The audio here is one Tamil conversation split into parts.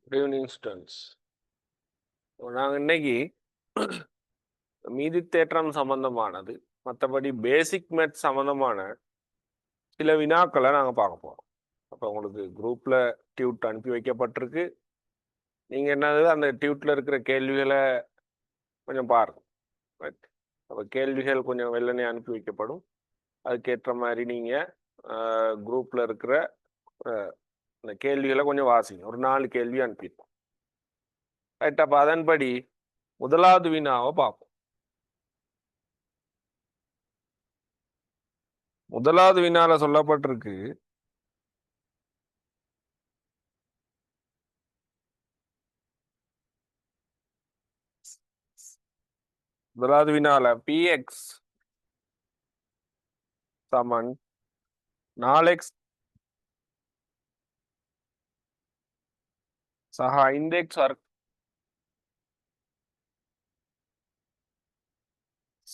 Good evening students. நாங்கள் இன்னைக்கு மீதி தேற்றம் சம்பந்தமானது, மற்றபடி பேசிக் மேத்ஸ் சம்பந்தமான சில வினாக்களை நாங்கள் பார்க்க போகிறோம். அப்போ உங்களுக்கு குரூப்பில் டியூட் அனுப்பி வைக்கப்பட்டிருக்கு. நீங்கள் என்னது அந்த டியூட்டில் இருக்கிற கேள்விகளை கொஞ்சம் பாருங்க. ரைட். அப்போ கேள்விகள் கொஞ்சம் வெள்ளனே அனுப்பி வைக்கப்படும். அதுக்கேற்ற மாதிரி நீங்கள் குரூப்பில் இருக்கிற அந்த கேள்விகளை கொஞ்சம் வாசிங்க. ஒரு 4 கேள்வி அனுப்பியிருக்கோம். ரைட். அப்போ அதன்படி முதலாவது வினாவை பார்ப்போம். முதலாவது வினால சொல்லப்பட்டிருக்கு, முதலாவது வினால px சமன் 4x சக 5x வர்க்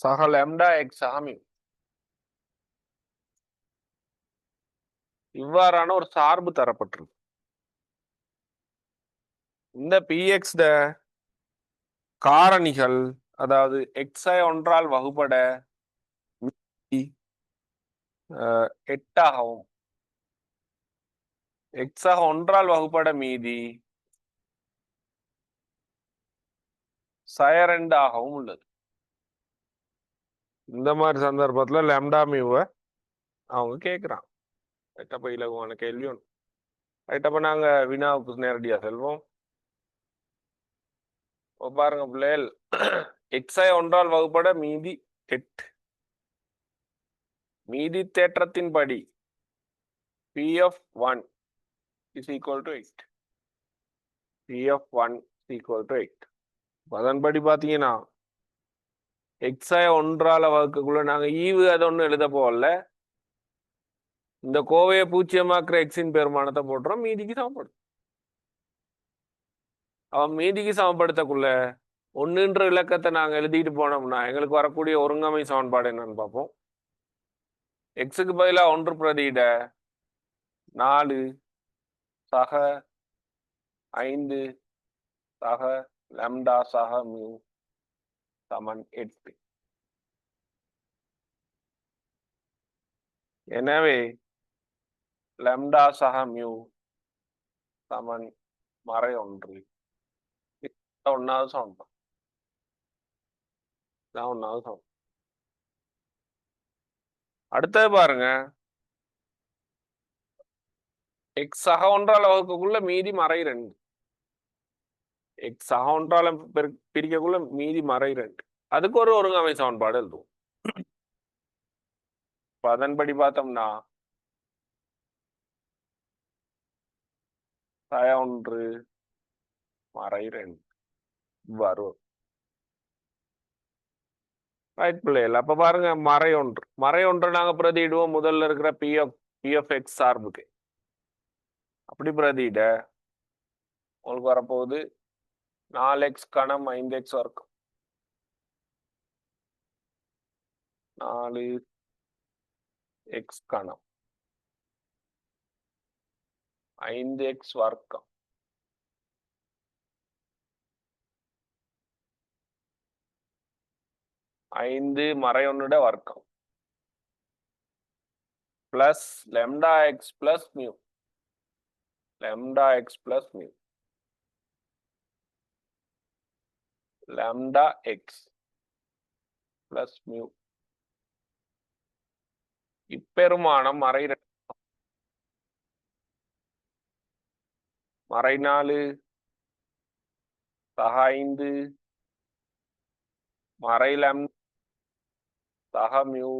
சக lambda x ஆமி இவ்வாறான ஒரு சார்பு தரப்பட்டிருக்கு. இந்த px காரணிகள், அதாவது xஐ ஒன்றால் வகுபட 8ஆகவும் x ஒன்றால் வகுப்பட மீதி 2ஆகவும் உள்ளது. இந்த மாதிரி சந்தர்ப்பத்துல lambda மியூவை அவங்க கேட்குறாங்க. அப்ப இலகுவான கேள்வி ஒன்று. ரைட். அப்ப நாங்க வினாவுக்கு நேரடியா செல்வோம். பாருங்க பிள்ளைகள், எக்ஸை ஒன்றால் வகுப்பட மீதி 8. மீதி தேற்றத்தின்படி P(1) is equal to 8. P(1) is equal to 8. அதன்படி பார்த்தீங்கன்னா எக்ஸை ஒன்றால வகுக்கக்குள்ள நாங்க ஈவு அதை ஒன்றும் எழுத போகல. இந்த கோவையை பூச்சியமாக்குற எக்ஸின் பெருமானத்தை போட்டுறோம், மீதிக்கு சமப்படும். அவன் மீதிக்கு சமப்படுத்தக்குள்ள ஒன்றுன்ற இலக்கத்தை நாங்கள் எழுதிட்டு போனோம்னா எங்களுக்கு வரக்கூடிய ஒருங்கமை சமன்பாடு என்னன்னு பார்ப்போம். எக்ஸுக்கு பதிலாக 1 பிரதியிட 4 சக 5 சக lambda சக மியூ சமன் 8. எனவே lambda சக மியூ சமன் மறை 1. 1வது சமன்பாடு. அடுத்தது பாருங்க, எக்ஸ் சக ஒன்றால் வகுக்கக்குள்ள மீதி மறை 2. எக்ஸ் சக ஒன்றால பிரிக்கக்குள்ள மீதி மறை 2. அதுக்கு ஒரு ஒருங்கமை சமன்பாடு எழுதுவோம். அதன்படி பார்த்தோம்னா 1 மறை 2 வரும். ரைட் பிள்ளைகள். அப்ப பாருங்க, மறை 1 நாங்க பிரதியிடுவோம் முதல்ல இருக்கிற px சார்புக்கு. அப்படி பிரதியிட உங்களுக்கு வரப்போகுது 4x கணம் 5x வர்க்கம் 4x கணம் 5x வர்க்கம் 5 மறை 1 வர்க்கம் plus lambda x plus mu. lambda x plus mu. lambda x plus mu. இப்பெருமானம் மறை 2 மறை 4 சக 5 மறை lambda சக மியூ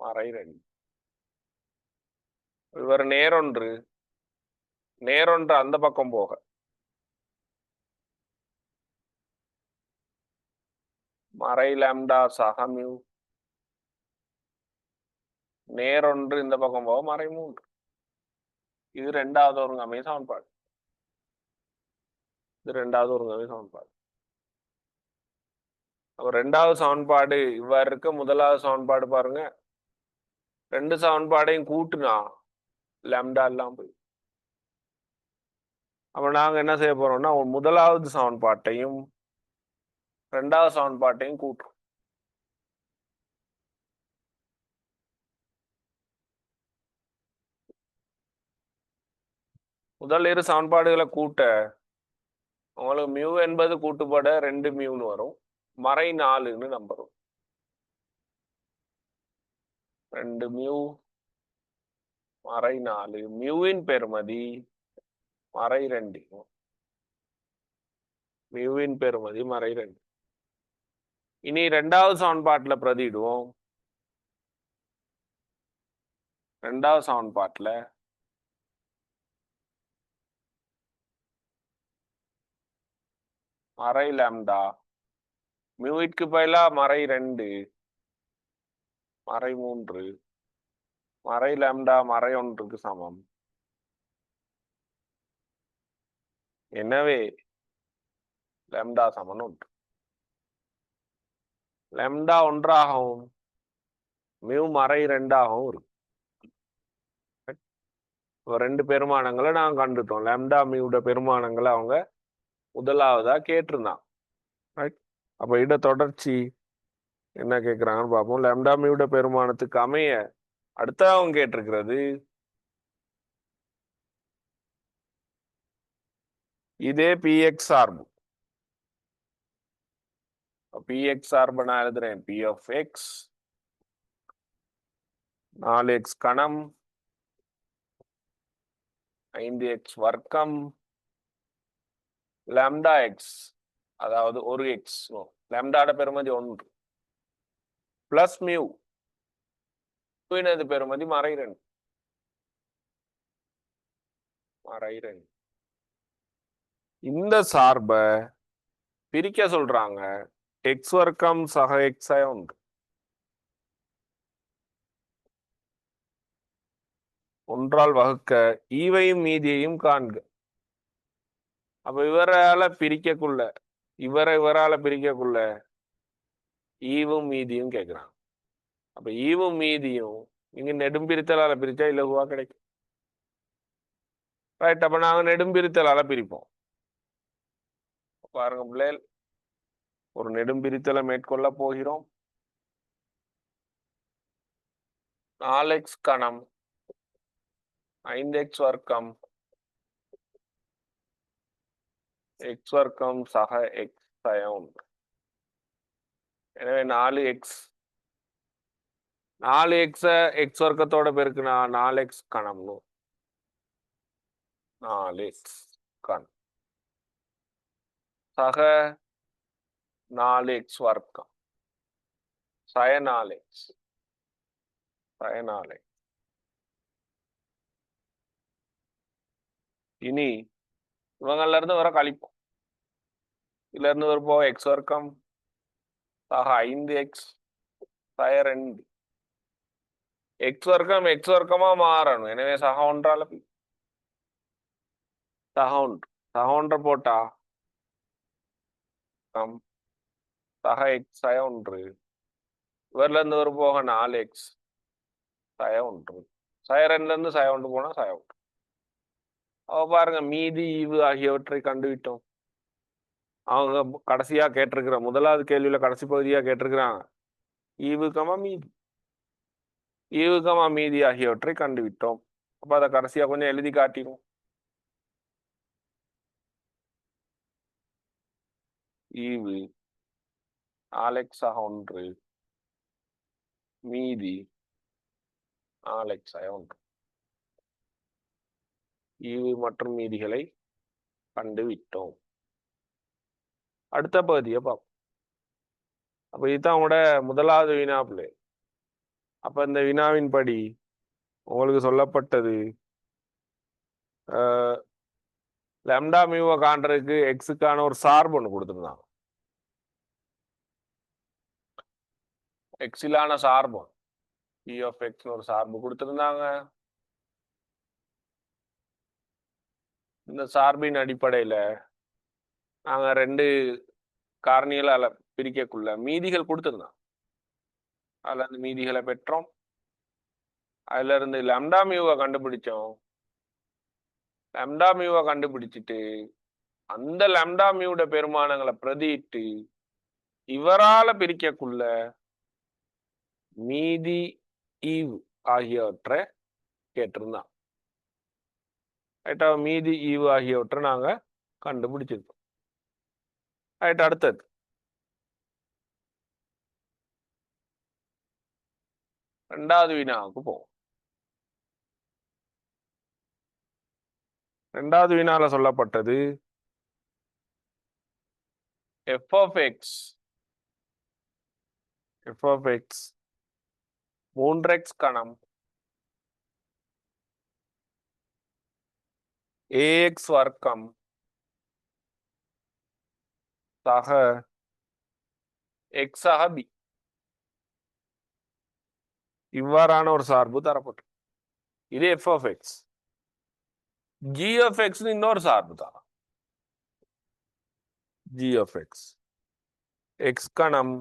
மறை 2. இவர் நேரொன்று அந்த பக்கம் போக மறை lambda சக மியூ நேரொன்று இந்த பக்கம் போக மறை 3. இது 2வது ஒருங்கமை சமன்பாடு. அப்ப 2வது சமன்பாடு இவ்வாறு இருக்க. முதலாவது சமன்பாடு பாருங்க, 2 சமன்பாடையும் கூட்டுனா lambda எல்லாம் போய் அப்ப நாங்க என்ன செய்ய போறோம்னா முதலாவது சமன்பாட்டையும் ரெண்டாவது சமன்பாட்டையும் கூட்டுறோம். முதல் இரு சமன்பாடுகளை கூட்ட உங்களுக்கு மியூ என்பது கூட்டுப்பட 2 மியூன்னு வரும், மறை 4ன்னு நம்பர் வரும். 2 மியூ மறை 4, மியூவின் பெறுமதி மறை 2, மியூவின் பெறுமதி மறை 2. இனி ரெண்டாவது சமன்பாட்டுல பிரதியிடுவோம். ரெண்டாவது சமன்பாட்டுல மறை லாம்டா, மியூவிற்கு பதிலா மறை 2, மறை 3, மறை லாம்டா மறை 1க்கு சமம். எனவே லாம்டா சமன் 1. லாம்டா 1ஆகவும் மியூ மறை 2ஆகவும் இருக்கும். ரெண்டு பெருமானங்களை நாங்கள் கண்டுட்டோம். லாம்டா மியூட பெருமானங்களை அவங்க முதலாவதா கேட்டிருந்தான். அப்ப இட தொடர்ச்சி என்ன கேட்கிறாங்கன்னு பார்ப்போம். லாம்டா மியூட பெருமானத்துக்கு அமைய அடுத்த அவங்க கேட்டிருக்கிறது இதே பிஎக்ஸ் சார்பு. பிஎக்ஸ் சார்பு நான் எழுதுறேன். பி ஆஃப் எக்ஸ் 4x கணம் 5x வர்க்கம் லாம்டா எக்ஸ், அதாவது ஒரு எக்ஸ், லாம்டாட பெருமதி 1 பிளஸ் மியூ, பெருமதி மறை 2, மறை 2. இந்த சார்பை பிரிக்க சொல்றாங்க. எக்ஸ் வர்க்கம் சக எக்ஸ் 1, ஒன்றால் வகுக்க ஈவையும் மீதியையும் காண்க. அப்ப இவரால பிரிக்கக்குள்ள இவரால பிரிக்கக்குள்ள ஈவும் மீதியும் கேட்கிறாங்க. அப்ப ஈவும் மீதியும் நீங்க நெடும்பிரித்தலால பிரிச்சா இலகுவா கிடைக்கும். ரைட். அப்ப நாங்க நெடும்பிரித்தலால பிரிப்போம். பாருங்க பிள்ளைகள், ஒரு நெடும்பிரித்தலை மேற்கொள்ள போகிறோம். 4x கணம் 5x வர்க்கம் x வர்க்கம் சக x 1. எனவே 4x x வர்க்கத்தோட பெருக்குனா 4x கணம் 4x கணம் சக 4x வர்க்கம் சய 4x சய 4x. இனி இவங்கள்ல இருந்து வர கழிப்போம். இதுல இருந்து வர போக எக்ஸ் வர்க்கம் சக 5x சய 2. எக்ஸ் வர்க்கமா மாறணும். எனவே சக 1ஆல சக 1 போட்டா சக எக்ஸ் சய 1. இவர்ல இருந்து வர போக 4x சய 1. சய 2ல இருந்து சய 1 போனா சய 1. அவ பாருங்க, மீதி ஈவு ஆகியவற்றை கண்டுவிட்டோம். அவங்க கடைசியா கேட்டிருக்கிற முதலாவது கேள்வியில கடைசி பகுதியா கேட்டிருக்கிறாங்க ஈவுகமா மீதி, ஈவுகமா மீதி ஆகியவற்றை கண்டுவிட்டோம். அப்ப அதை கடைசியா கொஞ்சம் எழுதி காட்டிடும். ஈவு 4x 1 மீதி 4x 1. ஈவு மற்றும் மீதிகளை கண்டுவிட்டோம். அடுத்த பகுதியை பார்ப்போம். அப்ப இதுதான் உங்களோட முதலாவது வினா பிள்ளை. அப்ப இந்த வினாவின் படி உங்களுக்கு சொல்லப்பட்டது லாம்டா மியூவை காண்றதுக்கு எக்ஸுக்கான ஒரு சார்பு ஒன்று கொடுத்துருந்தாங்க. எக்ஸிலான சார்பு பி ஆஃப் எக்ஸ்னு ஒரு சார்பு கொடுத்துருந்தாங்க. இந்த சார்பின் அடிப்படையில நாங்க 2 காரணிகளால பிரிக்கக்குள்ள மீதிகள் கொடுத்துருந்தோம். அதுல இருந்து மீதிகளை பெற்றோம். அதுல இருந்து லாம்டா மியூவை கண்டுபிடிச்சோம். லம்டா மியூவை கண்டுபிடிச்சிட்டு அந்த லம்டா மியூட பெருமானங்களை பிரதியிட்டு இவரால பிரிக்கக்குள்ள மீதி ஈவு ஆகியவற்றை கேட்டிருந்தான். ரைட்டா, மீதி ஈவு ஆகியவற்றை நாங்க கண்டுபிடிச்சிருக்கோம். ரைட், அடுத்தது ரெண்டாவது வினாவுக்கு போவோம். ரெண்டாவது வினால சொல்லப்பட்டது f of x 3x கணம் ax வர்க்கம் சக x ஆக b இவ்வாறான ஒரு சார்பு தரப்பட்டு இது f of x. g of x இன்னொரு சார்பு தான். g of x x கணம்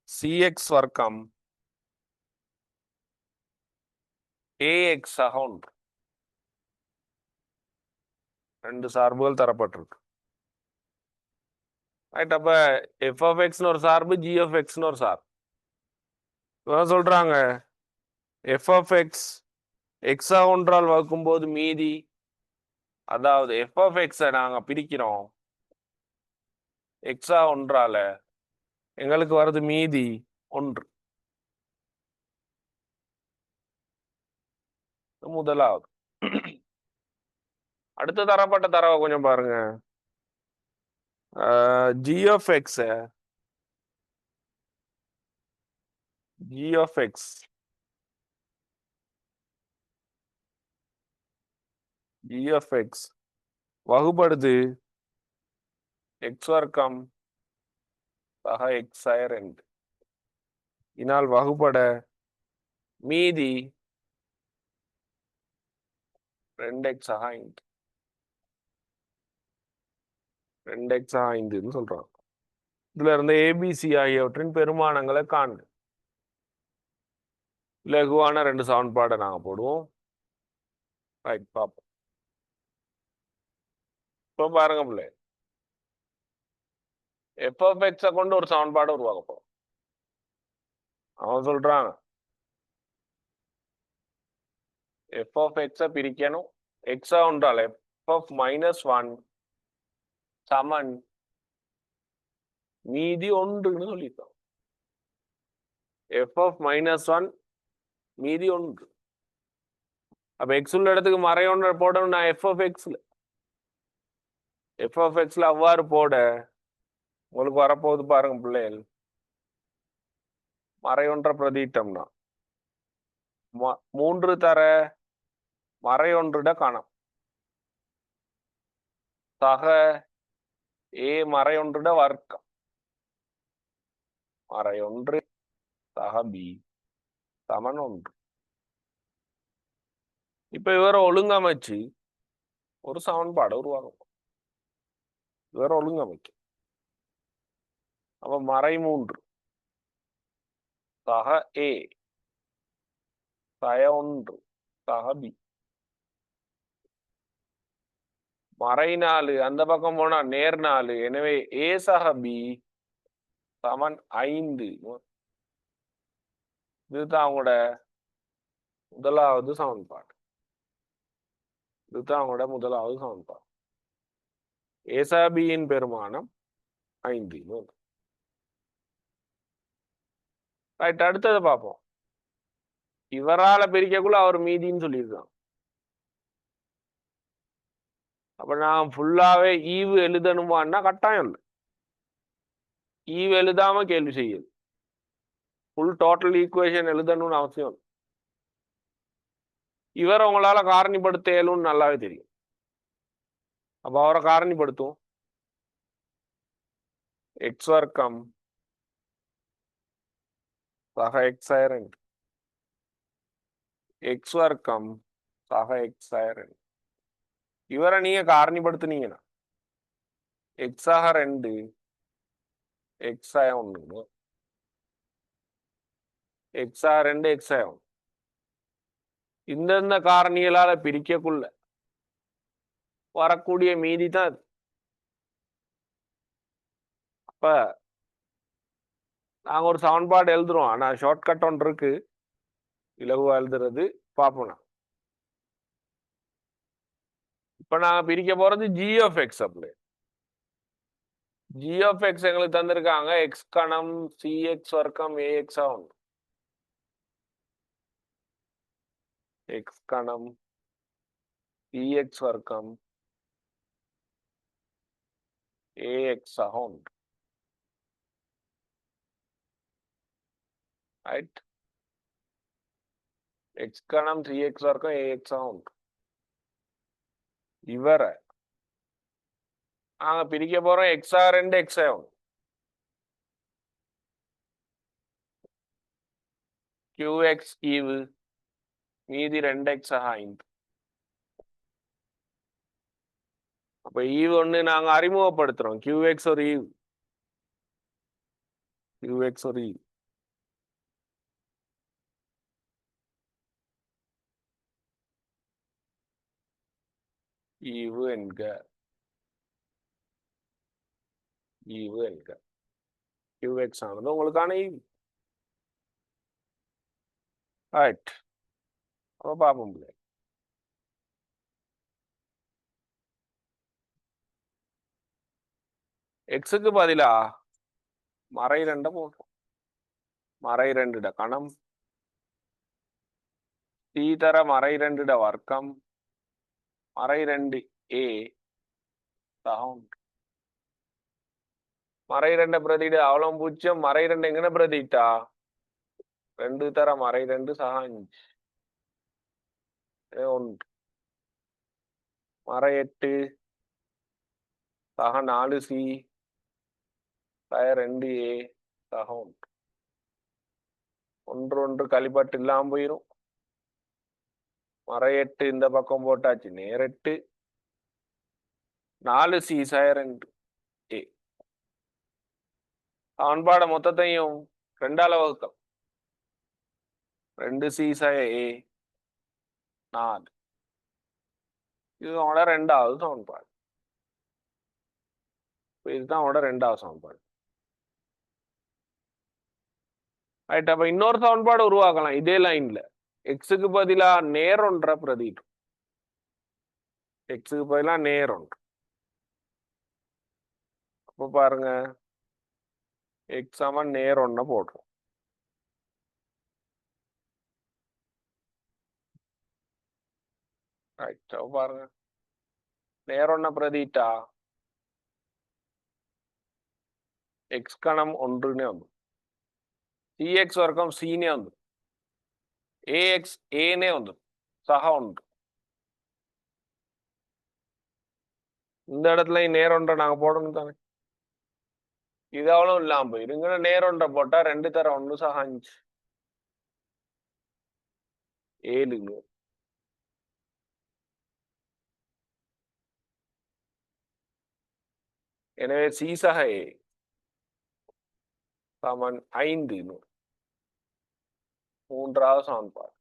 cx வர்க்கம் ax ஆக ஒன்று. ரெண்டு சார்புகள் தரப்பட்டிருக்கு. ரைட், அப்ப f of x ஒரு சார்பு, g of x ஒரு சார்பு. சொல்றாங்க f of x x ஒன்றால் வகுக்கும் போது மீதி, அதாவது f of x நாங்க பிரிக்கிறோம் x ஒன்றால, எங்களுக்கு வருது மீதி ஒன்று. முதலாவது. அடுத்த தரப்பட்ட தரவை கொஞ்சம் பாருங்க. g of x வகுபடுது x வர்க்கம் சக x ஆய 2 இனால் வகுபட மீதி 2x ஆக 5. 2x ஆக 5ன்னு சொல்றாங்க. இதுல இருந்து ஏபிசி ஆகியவற்றின் பெருமானங்களை காண்க. இலகுவான ரெண்டு சமன்பாடை நாங்க போடுவோம். ரைட், பார்ப்போம். இப்போ பாருங்க பிள்ளை, f of x கொண்டு ஒரு சமன்பாடு உருவாக்க போறோம். அவன் சொல்றாங்க f of x பிரிக்கணும். x ஒன்றால் f of -1 சமன் மீதி ஒன்றுன்னு சொல்லிட்டோம். f of -1 மீதி ஒன்று. அப்ப x உள்ள இடத்துக்கு மறையொன்று போடணும். நான் f of x அவ்வாறு போட உங்களுக்கு வரப்போகுது பாருங்க பிள்ளைகள். மறையொன்றை பிரதிட்டம்னா 3 தர மறையொன்றிட கணம் சக a மறையொன்றிட வர்க்கம் மறையொன்று சக b சமன் 1. இப்ப இவரை ஒழுங்கமைச்சு ஒரு சமன்பாடு உருவாகும். இவரை ஒழுங்கமைக்க அப்ப மறை 3 சக a சய 1 சக b மறை 4 அந்த பக்கம் போனா நேர் 4. எனவே a சக b சமன் 5. இதுதான் அவங்களோட முதலாவது சமன்பாடு. a சக b யின் பெருமானம் 5. ரைட், அடுத்தது பார்ப்போம். இவரால பிரிக்கக்குள்ள அவர் மீதின்னு சொல்லியிருக்கான். அப்ப நான் ஃபுல்லாவே ஈவு எழுதணுமான்னா கட்டாயம் இல்லை. ஈவு எழுதாம கேள்வி செய்யுது. ஃபுல் டோட்டல் ஈக்குவேஷன் எழுதணும்னு அவசியம் இல்லை. இவர் உங்களால காரணிப்படுத்த இயலும்னு நல்லாவே தெரியும். அப்ப அவரை காரணிப்படுத்தும். x வர்க்கம் சக x ஆய 2 x வர்க்கம் சக x ஆய 2. இவரை நீங்க காரணிப்படுத்தினீங்கன்னா x ஆக 2 x ஆய 1 x ஆக 2 x ஆய 1 இந்தந்த காரணிகளால பிரிக்கக்குள்ள வரக்கூடிய மீதி தான் அது. அப்ப நாங்க ஒரு சமன்பாடு எழுதுறோம். ஆனா ஷார்ட்கட் ஒன்று இருக்கு, இலகுவா எழுதுறது. பார்ப்போம். இப்ப நாங்க பிரிக்க போறது ஜி ஆஃப் எக்ஸ். அப்படி ஜி ஆஃப் எக்ஸ் எங்களுக்கு தந்திருக்காங்க எக்ஸ் கணம் சிஎக்ஸ் வர்க்கம் ஏஎக்ஸ் ஆகும். எக்ஸ் கணம் சிஎக்ஸ் வர்க்கம் ஏஎக்ஸ் ஆகும். ரைட், எக்ஸ் கணம் சிஎக்ஸ் வர்க்கம் ஏஎக்ஸ் ஆகும். இவரை நாங்க பிரிக்க போறோம் எக்ஸா ரெண்டு எக்ஸ் ஆகும். QX ஈவு மீதி 2x ஆகும். அப்ப ஈவு ஒண்ணு நாங்க அறிமுகப்படுத்துறோம். QX ஒரு ஈவு, QX ஒரு ஈவு. ஈவு என்க, ஈவு என்க. QX ஆனது உங்களுக்கான ஈவு. ரைட், அப்ப பார்ப்போம். எக்ஸுக்கு பதிலா மறை 2 போட்டோம். மறை 2 கணம் சி தர மறை 2 வர்க்கம் மறை 2 ஏ சமம். மறை 2 பிரதியிட அவ்வளவு 0. மறை 2 எங்கன பிரதிட்டா 2 தர மறை 2 சக 1. மறை 8 சக 4C சக 2A சக 1. 1 கழிப்பட்டு இல்லாம போயிரும். மறை 8 இந்த பக்கம் போட்டாச்சு, நேர் 8 4C சக 2A. சமன்பாட மொத்தத்தையும் 2ஆல வகுக்கலாம். 2C சக A 4. இதுதான் 2வது சமன்பாடு. இதுதான் 2வது சமன்பாடு. ரைட், அப்ப இன்னொரு சமன்பாடு உருவாக்கலாம் இதே லைன்ல. எக்ஸுக்கு பதிலா நேர் 1 பிரதியிடும். எக்ஸுக்கு பதிலா நேர் 1. அப்ப பாருங்க, எக்ஸ் சமன் நேர் 1 போடுறோம். ரைட், பாருங்க, நேர் 1 பிரதிட்டா எக்ஸ் கணம் 1னே வந்து, சிஎக்ஸ் வர்க்கம் சினே வந்து, ஏஎக்ஸ் ஏனே வந்து சக 1. இந்த இடத்துல நேர் 1 நாங்க போடணும் தானே. இது அவ்வளவு இல்லாம போயிருங்க. நேர் 1 போட்டா 2 தர 1 சக 5 7. எனவே சி சக ஏ சமன் 5. 3வது சமன்பாடு.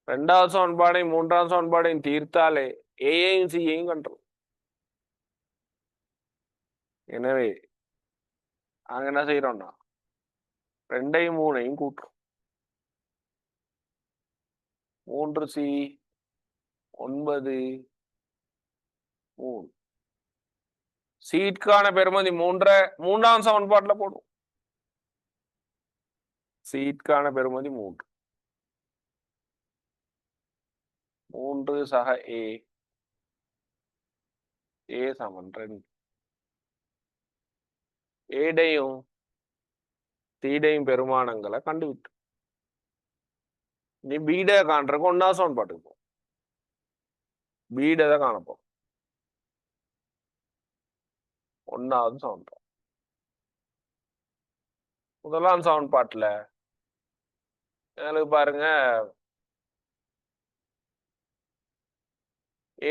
2வது சமன்பாடையும் 3வது சமன்பாடையும் தீர்த்தாலே ஏயையும் சியையும் கண்டுரும். எனவே நாங்க என்ன செய்யறோம்னா 2ஐயும் 3ஐயும் கூட்டுறோம். 3C 9 3. சீட்கான பெறுமதி 3ஆம் சமன்பாட்டுல போடும். சீட்கான பெறுமதி 3. 3 சக ஏ ஏ சமன் 2. ஏடையும் சீடையும் பெருமானங்களை கண்டுவிட்டு நீ பீட காண்றக்கு 1ஆம் சமன்பாட்டுக்கு போ. பீடை காணப்போம் 1வது சமன்பாடு. 1ஆம் சமன்பாட்டுல எங்களுக்கு பாருங்க,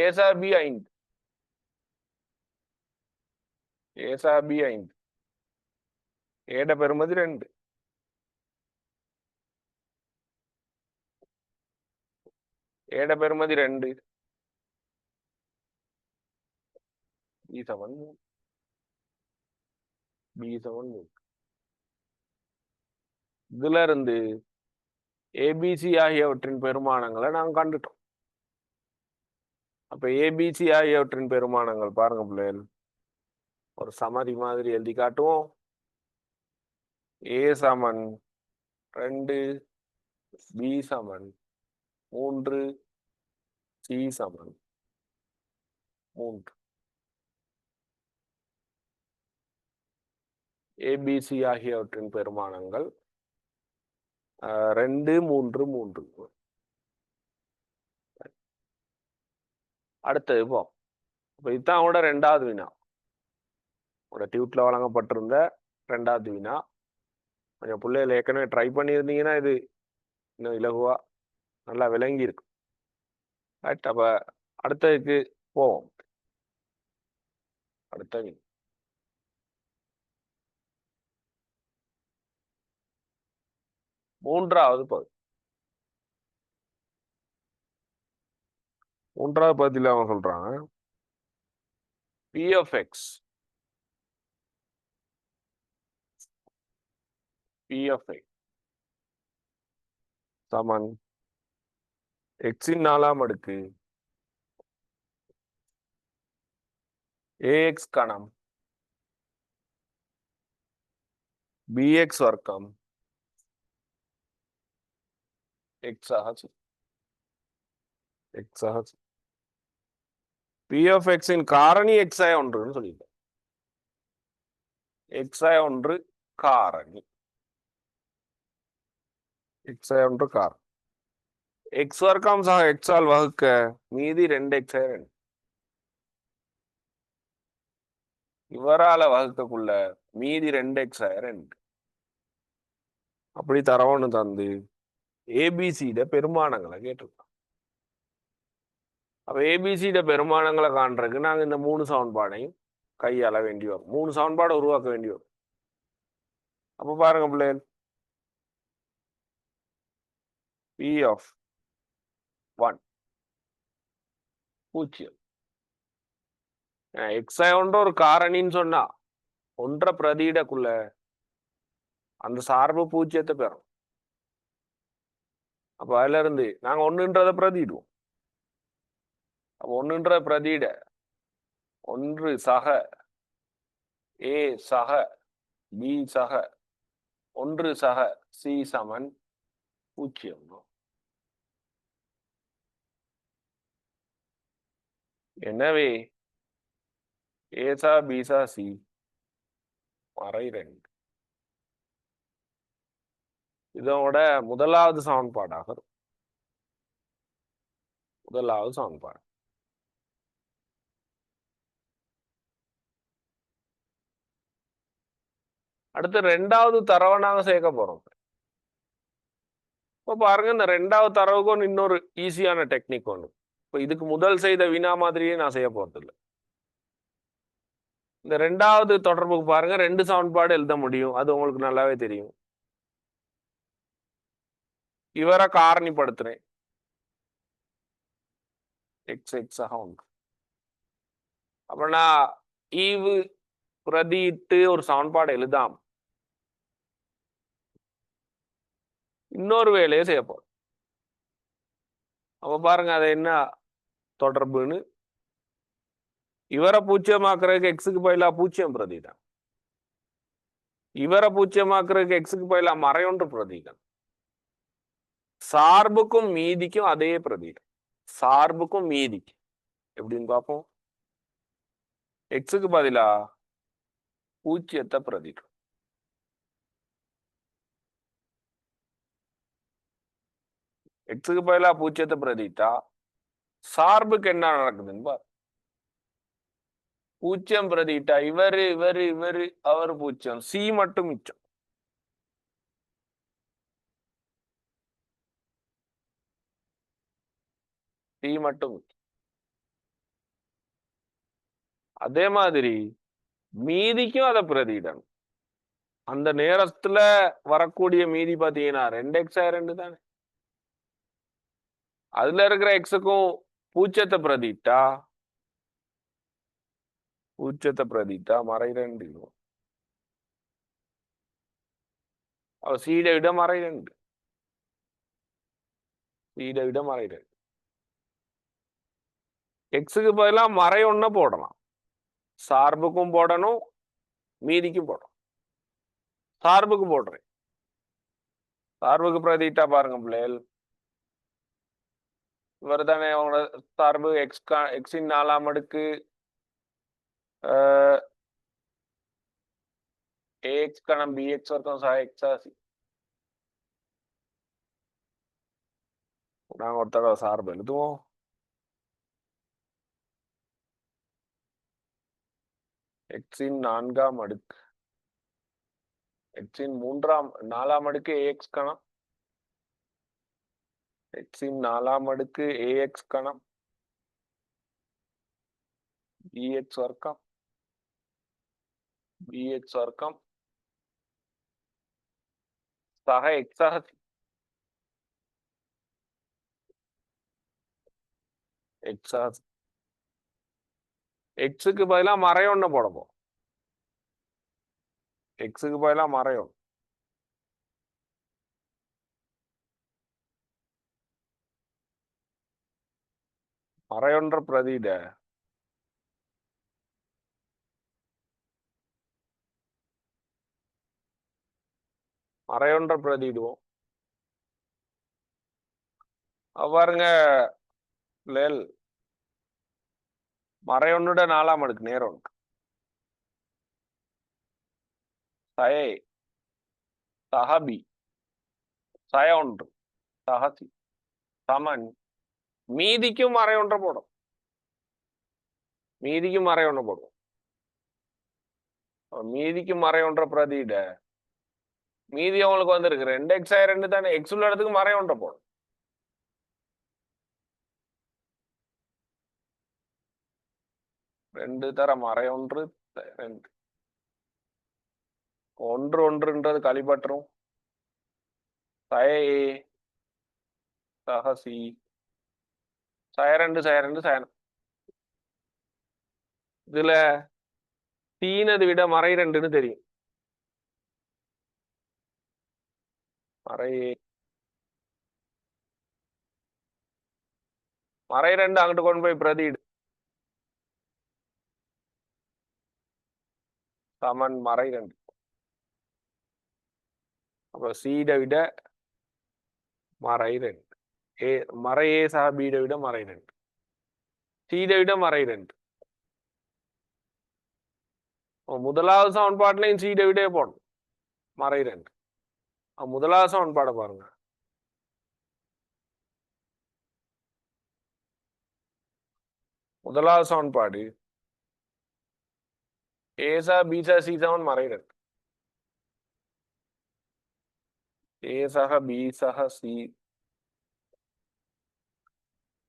ஏசா பி 5, ஏசா பி 5, ஏட பெறுமதி 2. ஏட பெருமதி 2 B7 B7 இதுல இருந்து ஏபிசி ஆகியவற்றின் பெருமானங்களை நாங்கள் கண்டுட்டோம். அப்ப ஏபிசி ஆகியவற்றின் பெருமானங்கள் பாருங்க பிள்ளைகள், ஒரு சமதி மாதிரி எழுதி காட்டுவோம். ஏ சமன் 2, பி சமன் 3, சி சமன் 3. ஏபிசி ஆகியவற்றின் பெருமானங்கள் 2, 3, 3. அடுத்தது இப்போ இதுதான் அவனோட 2வது வினா, டியூட்ல வழங்கப்பட்டிருந்த 2வது வினா. கொஞ்சம் பிள்ளைகள் ஏற்கனவே ட்ரை பண்ணியிருந்தீங்கன்னா இது இன்னும் இலகுவா நல்லா விளங்கி இருக்கும். ரைட், அப்ப அடுத்ததுக்கு போவோம். அடுத்த வினா 3வது பகுதி. 3வது பகுதியில் அவங்க சொல்றாங்க P of X சமன் X-இன் 4ஆம் அடுக்கு AX கணம் BX வர்க்கம் X ஆக P of X-இன் காரணி X-1 சொல்லிட்டேன். X-1 காரணி, X-1 காரணி. X வர்க்கம் சக X ஆல் வகுக்க மீதி 2X2 இவரால வகுக்கக்குள்ள மீதி 2X2 அப்படி தரவன்னு தந்து ஏபிசிட பெருமானங்களை கேட்டிருக்கோம். அப்ப ஏபிசிட பெருமானங்களை காண்றதுக்கு நாங்க இந்த 3 சமன்பாடையும் கையாள வேண்டி வரும். 3 சமன்பாடை உருவாக்க வேண்டி வரும். அப்ப பாருங்க பிள்ளைகள், P of 1 0. X-1 ஒரு காரணின்னு சொன்னா 1 பிரதியிடக்குள்ள அந்த சார்பு 0 பெறும். அப்ப அதுல இருந்து நாங்க 1ன்றத பிரதியிடுவோம். அப்ப 1ன்ற பிரதியிட 1 சக A சக B சக 1 சக C சமன் 0. எனவே A சா B சா C மறை 2 இதோட முதலாவது சமன்பாடாக இருக்கும். முதலாவது சமன்பாடு. அடுத்து 2வது தரவை நாங்க சேர்க்க போறோம். இப்ப பாருங்க, இந்த 2வது தரவுக்கு இன்னொரு ஈஸியான டெக்னிக் ஒன்று. இப்ப இதுக்கு முதல் செய்த வினா மாதிரியே நான் செய்ய போறது இல்லை. இந்த 2வது தொடர்புக்கு பாருங்க 2 சமன்பாடு எழுத முடியும், அது உங்களுக்கு நல்லாவே தெரியும். இவரை காரணிப்படுத்துறேன் X ஆக 1. அப்ப நான் ஈவு பிரதியிட்டு ஒரு சமன்பாடு எழுதாம இன்னொரு வேலையை செய்ய போறோம். அப்ப பாருங்க அது என்ன தொடர்புன்னு. இவரை 0 X-க்கு பதிலா 0 பிரதிதான், இவரை 0 X-க்கு பதிலா மறை 1 பிரதிதான். சார்புக்கும் மீதிக்கும் அதே பிரதிதான். சார்புக்கும் மீதிக்கு எப்படின்னு பார்ப்போம். X-க்கு பதிலா 0 பிரதிடும். X-க்கு பதிலா 0 பிரதிட்டா சார்புக்கு என்ன நடக்குதுன்னு பாரு. 0 பிரதிட்டா இவரு இவரு இவரு அவர் 0, C மட்டும் மிச்சம். C மட்டும். அதே மாதிரி மீதிக்கும் அதை பிரதியிடணும். அந்த நேரத்துல வரக்கூடிய மீதி பாத்தீங்கன்னா 2X2 தானே. அதுல இருக்கிற எக்ஸுக்கும் பூஜ்ஜியத்தை பிரதிட்டா மறை 2 அவ சீடை விட மறை 2 எக்ஸுக்கு பதிலாக மறை 1 போடலாம். சார்புக்கும் போடணும், மீதிக்கும் போடணும். சார்புக்கு போடுறேன். சார்புக்கு பிரதிட்டா பாருங்க பிள்ளைகள், இவர் தானே அவங்களோட சார்பு எக்ஸின் 4ஆம் அடுக்கு ஏஎக்ஸ் கணம் பிஎக்ஸ் வர்க்கம் சக எக்ஸாசி. நாங்கள் ஒரு தடவை சார்பு எழுதுவோம். எக்ஸின் 4ஆம் அடுக்கு எக்ஸின் 4ஆம் அடுக்கு ஏஎக்ஸ் கணம் எக்ஸின் 4ஆம் அடுக்கு ஏஎக்ஸ் கணம் பிஎக்ஸ் வர்க்கம் சக எக்ஸாசி. எக்ஸுக்கு பதிலாக மறை 1 போடப்போம். எக்ஸுக்கு பதிலாக மறை 1. மறை 1 பிரதியிட மறை 1 பிரதியிடுவோம். பாருங்க மறை 1 4ஆம் அடுக்கு நேர் 1 சய சஹபி சய 1 சஹசி சமன் மீதிக்கும் மறை 1 போடும். மீதிக்கும் மறை 1 போடுவோம். மீதிக்கும் மறை 1 பிரதியிட மீதி அவங்களுக்கு வந்திருக்கு 2x 2 தானே, எக்ஸ் உள்ள இடத்துக்கு மறை 1 போடும். ரெண்டு தர மறை 1 2 1 1ன்றது கழிப்பற்றும் சய ஏ சஹசி சய 2 சயனம். இதுல தீனது விட மறை 2ன்னு தெரியும். மறை 2 அங்கிட்டு கொண்டு போய் பிரதியிடு. சமன் மறை 2. அப்ப சீடை விட மறை 2. மறை ஏ சக பீடை விட மறை 2. சீடை விட மறை 2. முதலாவது சமன்பாட்டிலையும் சீடை விட போடணும் மறை 2. முதலாவது சமன்பாடை பாருங்க. முதலாவது சமன்பாடு ஏசா பீசா சி சமன் மறை 2. ஏ சக பி சக சி.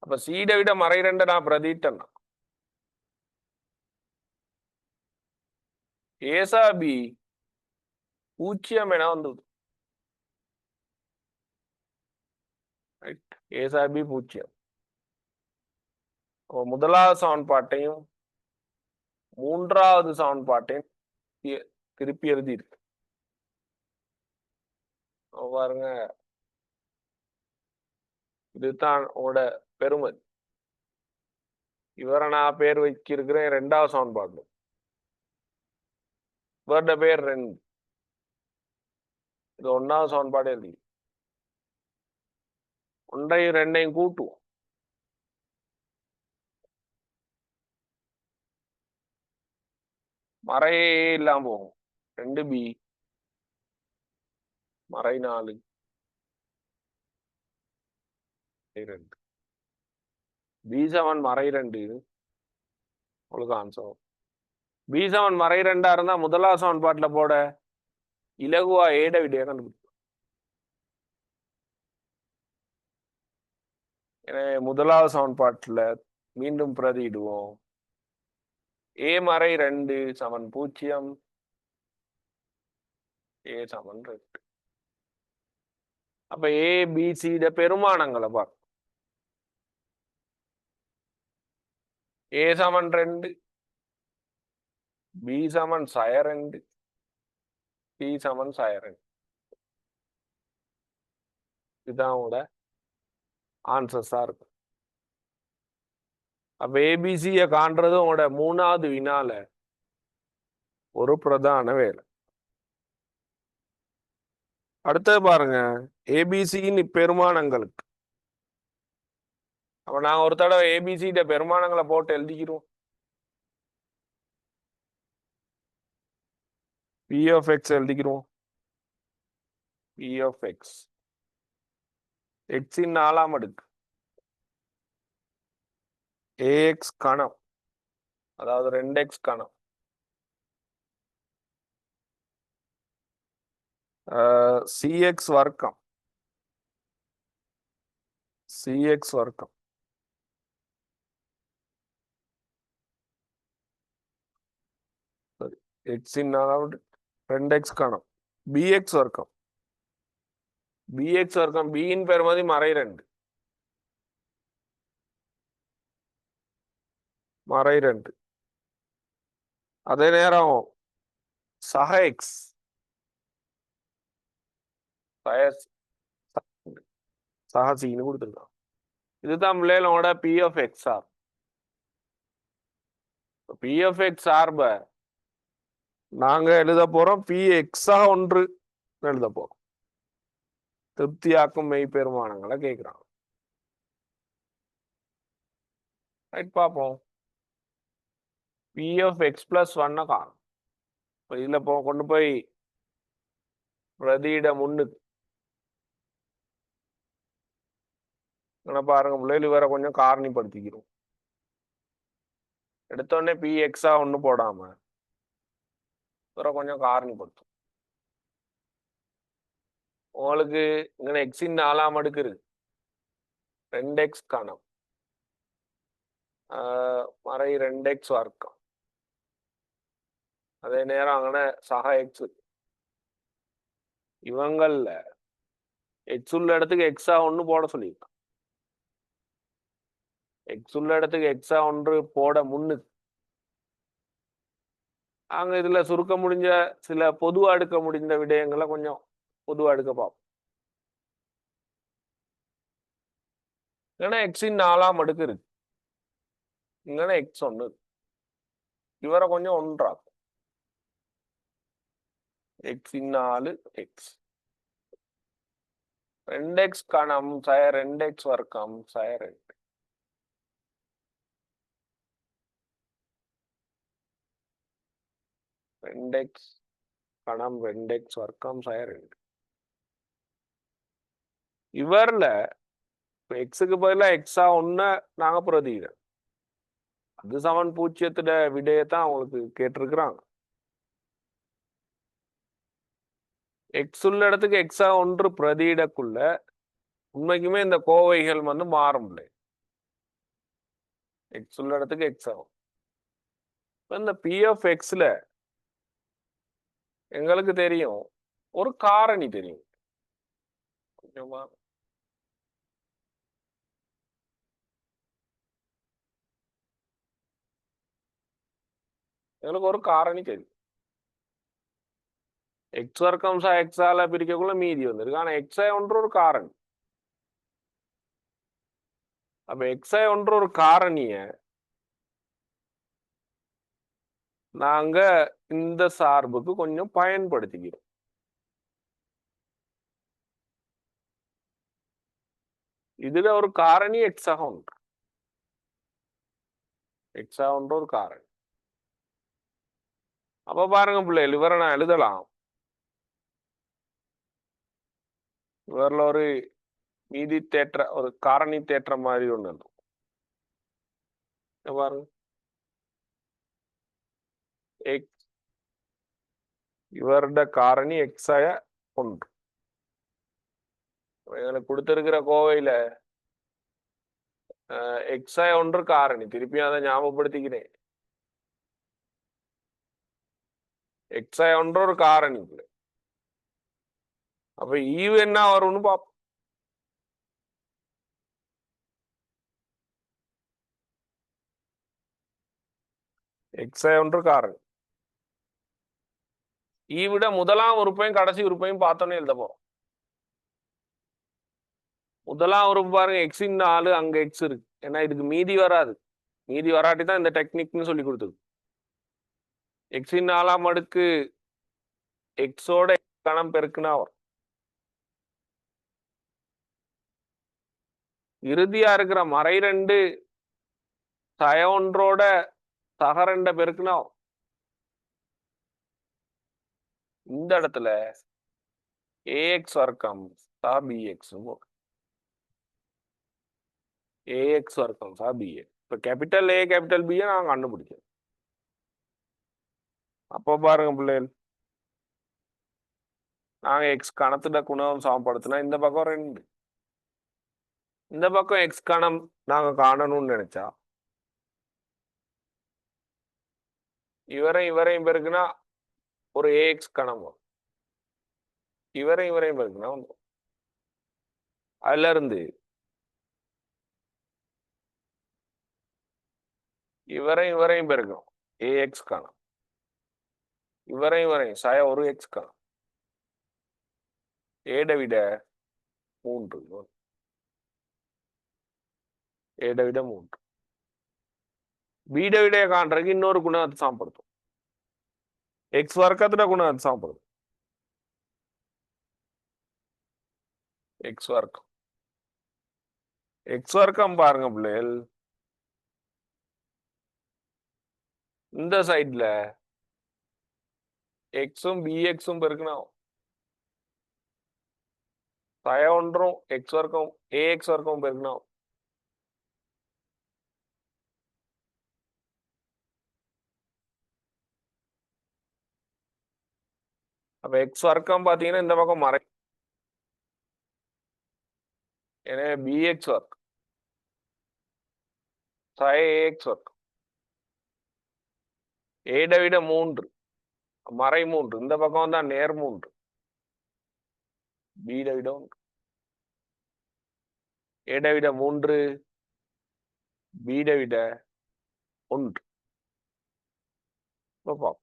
அப்ப சீடை விட மறை 2 நான் பிரதிட்டேன்னா ஏசா பி 0 என வந்தது. ஏசா பி 0. முதலாவது சமன்பாட்டையும் மூன்றாவது சமன்பாட்டையும் திருப்பி எழுதி இருக்கு பாருங்க. இதுதான் உங்களோட பெருமதி. இவரை நான் பேர் வைக்கிறேன் 2வது சமன்பாடு. இவரோட பேர் 2. இது 1வது சமன்பாடு எழுதி 1ஐயும் 2ஐயும் கூட்டுவோம். மறையே இல்லாம போகும். 2b மறை 4 2 b7 மறை 2. உங்களுக்கு ஆன்சர். b7 மறை 2 இருந்தா முதலாவது சமன்பாட்டுல போட இலகுவா ஏட விடைய கண்டுபிடிக்கும். எனவே முதலாவது சமன்பாட்டுல மீண்டும் பிரதியிடுவோம். ஏ மறை 2 சமன் 0, ஏ சமன் 2. அப்ப ஏ பி சி பெருமானங்களை பார்க்க A சமன் 2, B சமன் சய 2, C சமன் சய 2. இதுதான் உங்களோட ஆன்சர்ஸா இருக்கும். அப்ப ஏபிசியை காண்றது உங்களோட 3வது வினால ஒரு பிரதான வேலை. அடுத்தது பாருங்க, ஏபிசியின் பெருமானங்களுக்கு. அப்ப நாங்க ஒரு தடவை ஏபிசிட பெருமானங்களை போட்டு எழுதிக்கிறோம். பி ஆஃப் எக்ஸ் எழுதிக்கிறோம். பி ஆஃப் எக்ஸ் எக்ஸின் 4ஆம் அடுக்கு ஏஎக்ஸ் கணம், அதாவது 2x கணம், சிஎக்ஸ் வர்க்கம், சிஎக்ஸ் வர்க்கம் எக்ஸின் 4ஆம் 2x கணம், பிஎக்ஸ் வர்க்கம், பிஎக்ஸ் வர்க்கம் பியின் பெருமதி மறை 2, மறை 2. அதே நேரம் சக எக்ஸ் சக சின்னு கொடுத்துருக்கான். இதுதான் பிள்ளைகளோட P of X R. P of X சார்பை நாங்க எழுத போறோம் பி எக்ஸா 1 எழுத போறோம். திருப்தியாக்கும் மெய் பெருமானங்களை கேட்கிறாங்க. ரைட், பார்ப்போம். பி ஆஃப் எக்ஸ் பிளஸ் 1 காணும். இப்போ இதுல கொண்டு போய் பிரதியிட முன்னுக்கு பாருங்க பிள்ளைகள், இவரை கொஞ்சம் காரணிப்படுத்திக்கிறோம். எடுத்தோடனே பி எக்ஸா 1 போடாம இவரை கொஞ்சம் காரணிப்படுத்தும். உங்களுக்கு இங்கே எக்ஸின் 4ஆம் அடுக்கு இருக்கு, 2x கணம், மறை 2x வர்க்கம், அதே நேரம் அங்கே சக எக்ஸ். இவங்கள்ல எக்ஸ் உள்ள இடத்துக்கு எக்ஸா 1 போட சொல்லியிருக்கான். எக்ஸ் உள்ள இடத்துக்கு எக்ஸா 1 போட முன்னுக்கு அங்க இதுல சுருக்க முடிஞ்ச சில பொதுவா எடுக்க முடிந்த விடயங்களை கொஞ்சம் பொதுவா எடுக்க பார்ப்போம். இல்லைன்னா எக்ஸின் 4ஆம் அடுக்கு இருக்கு, இல்லைன்னா எக்ஸ் 1 இவரை கொஞ்சம் ஒன்றாக்கும். எக்ஸின் 4 எக்ஸ் 2x கணம் சய 2x வர்க்கம் சய 2. எக்ஸ் கணம் 2x வர்க்கம் சய 2. இவர்ல எக்ஸுக்கு பதிலா எக்ஸா 1 நாங்க பிரதியிடம், அது சமன் 0 விடையத்தான் அவங்களுக்கு கேட்டிருக்கிறாங்க. எக்ஸ் உள்ள இடத்துக்கு எக்ஸா 1 பிரதியிடக்குள்ள உண்மைக்குமே இந்த கோவைகள் மாறும். எக்ஸ் உள்ள இடத்துக்கு எக்ஸ் ஆகும். இந்த பி ஆஃப் எக்ஸ்ல எங்களுக்கு தெரியும் ஒரு காரணி தெரியும். கொஞ்சமா எங்களுக்கு ஒரு காரணி தெரியும். எக்ஸ் வர்க்கம் எக்ஸால பிரிக்கக்குள்ள மீதி வந்திருக்கு. ஆனா எக்ஸை 1 ஒரு காரணி. அப்ப எக்ஸை 1 ஒரு காரணிய நாங்க இந்த சார்புக்கு கொஞ்சம் பயன்படுத்திக்கிறோம். இதுல ஒரு காரணி எக்ஸாக 1, எக்ஸா 1 ஒரு காரணி. அப்ப பாருங்க பிள்ளைகள், இவரை நான் எழுதலாம். இவரில் ஒரு மீதி தேற்ற ஒரு காரணி தேற்ற மாதிரி ஒண்ணு பாருங்க. எக்ஸ் இவருட காரணி எக்ஸாய 1. எங்களுக்கு கொடுத்திருக்கிற கோவையில எக்ஸாய 1 காரணி, திருப்பியும் அதை ஞாபகப்படுத்திக்கிறேன். எக்ஸாய 1 ஒரு காரணி. அப்ப ஈவு என்ன வரும்னு பார்ப்போம். எக்ஸை ஒன்று காரணி விட முதலாம் உறுப்பையும் கடைசி உறுப்பையும் பார்த்தோன்னே எழுத போறோம். முதலாம் உறுப்பு பாருங்க எக்ஸின் 4 அங்க எக்ஸ் இருக்கு. ஏன்னா இதுக்கு மீதி வராது. மீதி வராட்டி தான் இந்த டெக்னிக்னு சொல்லி கொடுத்தது. எக்ஸின் 4ஆம் அடுக்கு எக்ஸோட கணம் பெருக்குனா வரும். இறுதியா இருக்கிற மறை 2 சய ஒன்றோட சக 2 பெருக்குனா வரும். இந்த இடத்துல ஏஎக்ஸ் வர்க்கம் பிஎக்ஸ் ஏஎக்ஸ் வர்க்கம் பிஎக்ஸ். இப்ப கேபிட்டல் ஏ கேபிட்டல் பி நாங்க கண்டுபிடிச்சோம். அப்போ பாருங்க பிள்ளைகள், நாங்க எக்ஸ் கணத்துல குணம் சமப்படுத்தினா இந்த பக்கம் 2, இந்த பக்கம் எக்ஸ் கணம் நாங்க காணணும்னு நினைச்சா இவரையும் பெருக்குனா ஒரு ஏஎக்ஸ் கணம் வரும். இவரையும் பெருக்குனா வந்துடும். அதுல இருந்து இவரையும் பெருக்கணும் ஏஎக்ஸ் கணம். இவரையும் சய ஒரு எக்ஸ் கணம். ஏட விட 3, ஏட விட 3. பீட விட காண்றதுக்கு இன்னொரு குணத்தை சமப்படுத்தும். எக்ஸ் வர்க்கத்துல குணத்தை சமப்படுத்தும். எக்ஸ் வர்க்கம் பாருங்க பிள்ளைகள், இந்த சைட்ல எக்ஸும் பிஎக்ஸும் பெருக்கணும். சய ஒன்றும் எக்ஸ் வர்க்கம் ஏஎக்ஸ் வர்க்கம் பெருக்கணும். அப்ப எக்ஸ் வர்க்கம் பாத்தீங்கன்னா இந்த பக்கம் மறை. எனவே பிஎக்ஸ் வர்க்கம் சய ஏஎக்ஸ் வர்க்கம் ஏட விட 3 மறை 3. இந்த பக்கம் தான் நேர் 3. பீட விட 1, ஏட விட 3, பீட விட 1. பார்ப்போம்.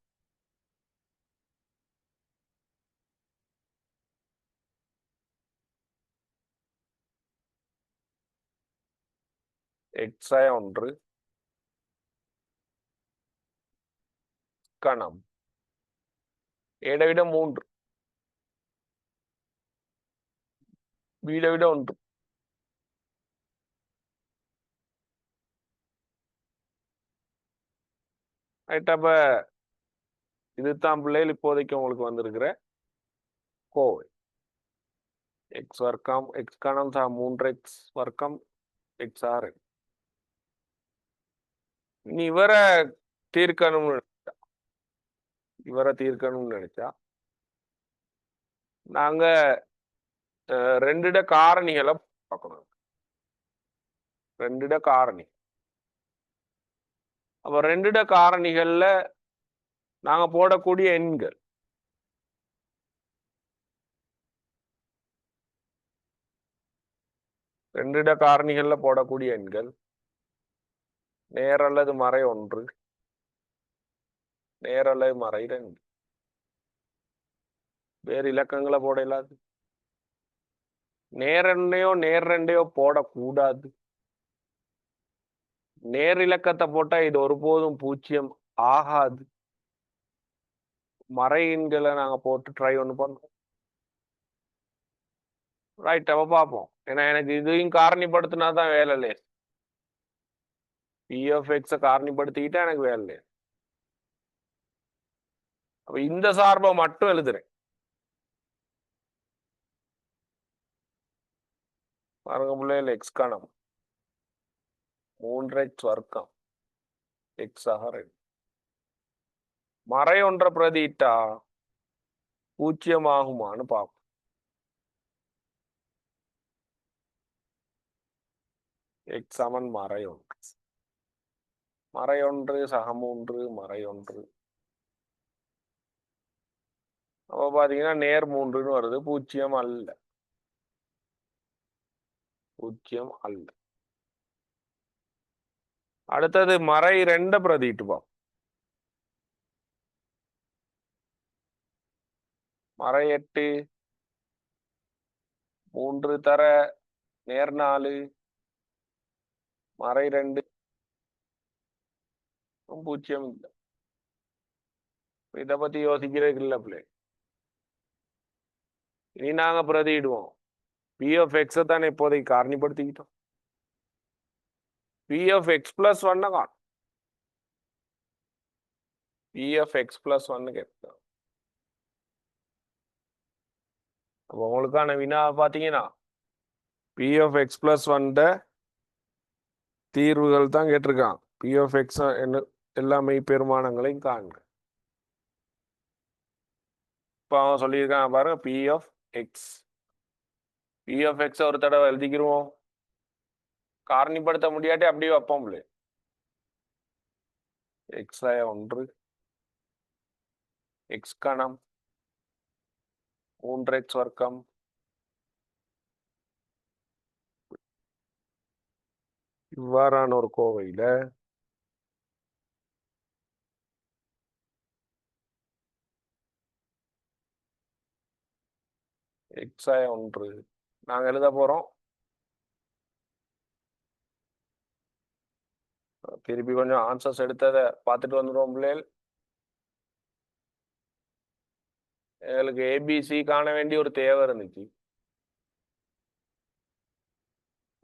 எக்ஸாய 1 கணம் ஏட விட 3, பீட விட 1. அப்ப இதுதான் பிள்ளைகள் இப்போதைக்கு உங்களுக்கு வந்திருக்கிற கோவை. எக்ஸ் வர்க்கம் எக்ஸ் கணம் 3x வர்க்கம் எக்ஸ் ஆர். இனி இவரை தீர்க்கணும்னு நினைச்சா நாங்க 2 காரணிகளை பார்க்கணும். 2 காரணி. அப்ப 2 காரணிகள்ல நாங்க போடக்கூடிய எண்கள் காரணிகள்ல போடக்கூடிய எண்கள் நேர் அல்லது மறை 1, நேர் அல்லது மறை 2. வேறு இலக்கங்களை போட இல்லாது. நேர் 2 போடக்கூடாது. நேர் இலக்கத்தை போட்டா இது ஒருபோதும் 0 ஆகாது. மறை எண்களை நாங்க போட்டு ட்ரை ஒன்று பண்றோம். ரைட், அப்ப பார்ப்போம். ஏன்னா எனக்கு இதையும் காரணிப்படுத்தினா தான் வேலை இல்லையே. பிஎஃப்எக்ஸை காரணிப்படுத்திக்கிட்டா எனக்கு வேலை இல்லையே. அப்ப இந்த சார்பை மட்டும் எழுதுறேன். பாருங்க பிள்ளைகள், எக்ஸ் கணம் 3x வர்க்கம் எக்ஸ் ஆக 2. மறை 1 பிரதியிட்டா 0 ஆகுமான்னு பார்ப்போம். எக்ஸ் சமன் மறை 1, மறை 1 சக 3 மறை 1. அப்ப பாத்தீங்கன்னா நேர் 3ன்னு வருது. 0 அல்ல, 0 அல்ல. அடுத்தது மறை 2 பிரதிட்டு பார்ப்போம். மறை 8 3 தர நேர் 4 மறை 2 0 இல்லை. இதை பத்தி யோசிக்கிறதுக்கு இல்லை பிள்ளை. இனி நாங்க பிரதியிடுவோம். பி ஆஃப் எக்ஸ் தானே இப்போதைக்கு காரணிப்படுத்திக்கிட்டோம். பி ஆஃப் எக்ஸ் பிளஸ் 1 காணும். பி ஆஃப் எக்ஸ் பிளஸ் 1 கேட்கும். அப்போ உங்களுக்கான வினா பார்த்தீங்கன்னா பி ஆஃப் எக்ஸ் பிளஸ் 1 தீர்வுகள் தான் கேட்டிருக்கான். பி ஆஃப் எக்ஸ் என்ன எல்லா மெய் பெருமானங்களையும் காண்க. இப்போ அவன் சொல்லியிருக்கான் பாருங்க, P of X. P of X ஒரு தடவை எழுதிக்கிருவோம். காரணிப்படுத்த முடியாட்டி அப்படியே வைப்போம். எக்ஸ் 1 எக்ஸ் கணம் 3x வர்க்கம் இவ்வாறான ஒரு கோவையில எக்ஸ் 1 நாங்க எழுத போறோம். திருப்பி கொஞ்சம் ஆன்சர்ஸ் எடுத்ததை பார்த்துட்டு வந்துடுவோம் பிள்ளைகள். எங்களுக்கு ஏபிசி காண வேண்டிய ஒரு தேவை இருந்துச்சு.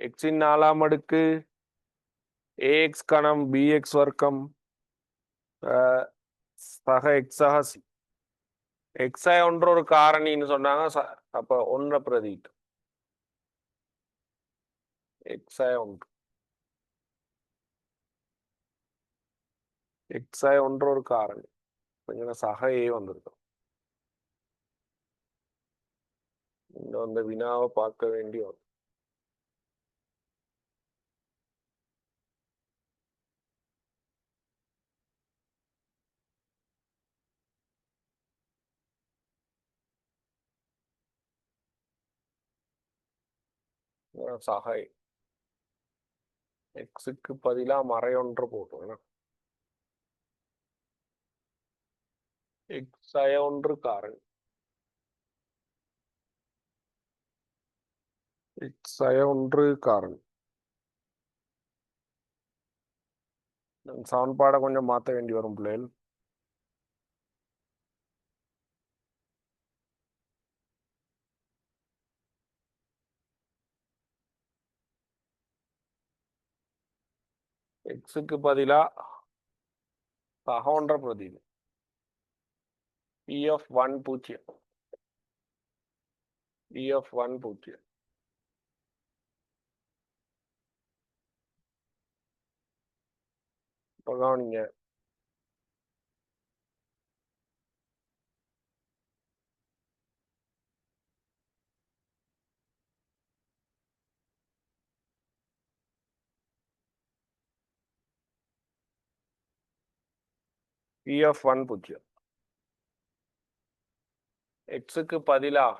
எக்ஸின் 4ஆம் அடுக்கு ஏஎக்ஸ் கணம் பிஎக்ஸ் வர்க்கம் சக எக்ஸாக சி. எக்ஸ் 1 ஒரு காரணின்னு சொன்னாங்க. அப்ப 1 பிரதிட்டு எக்ஸ் 1 எக்ஸ் 1 ஒரு காரணி. கொஞ்சம் சக ஏ வந்திருக்கும். இந்த வந்து வினாவை பார்க்க வேண்டிய சகை எக்ஸுக்கு பதிலாக மறை 1 போட்டோம். எக்ஸ் 1 காரணி எக்ஸ் 1 காரணி. சமன்பாடை கொஞ்சம் மாற்ற வேண்டி வரும் பிள்ளைகள். எக்ஸுக்கு பதிலா சக 1 பிரதியிடு பி ஆஃப் 1 0 பி ஆஃப் 1 0. கவனிங்க, பி ஆஃப் 1 0 எக்ஸுக்கு பதிலாக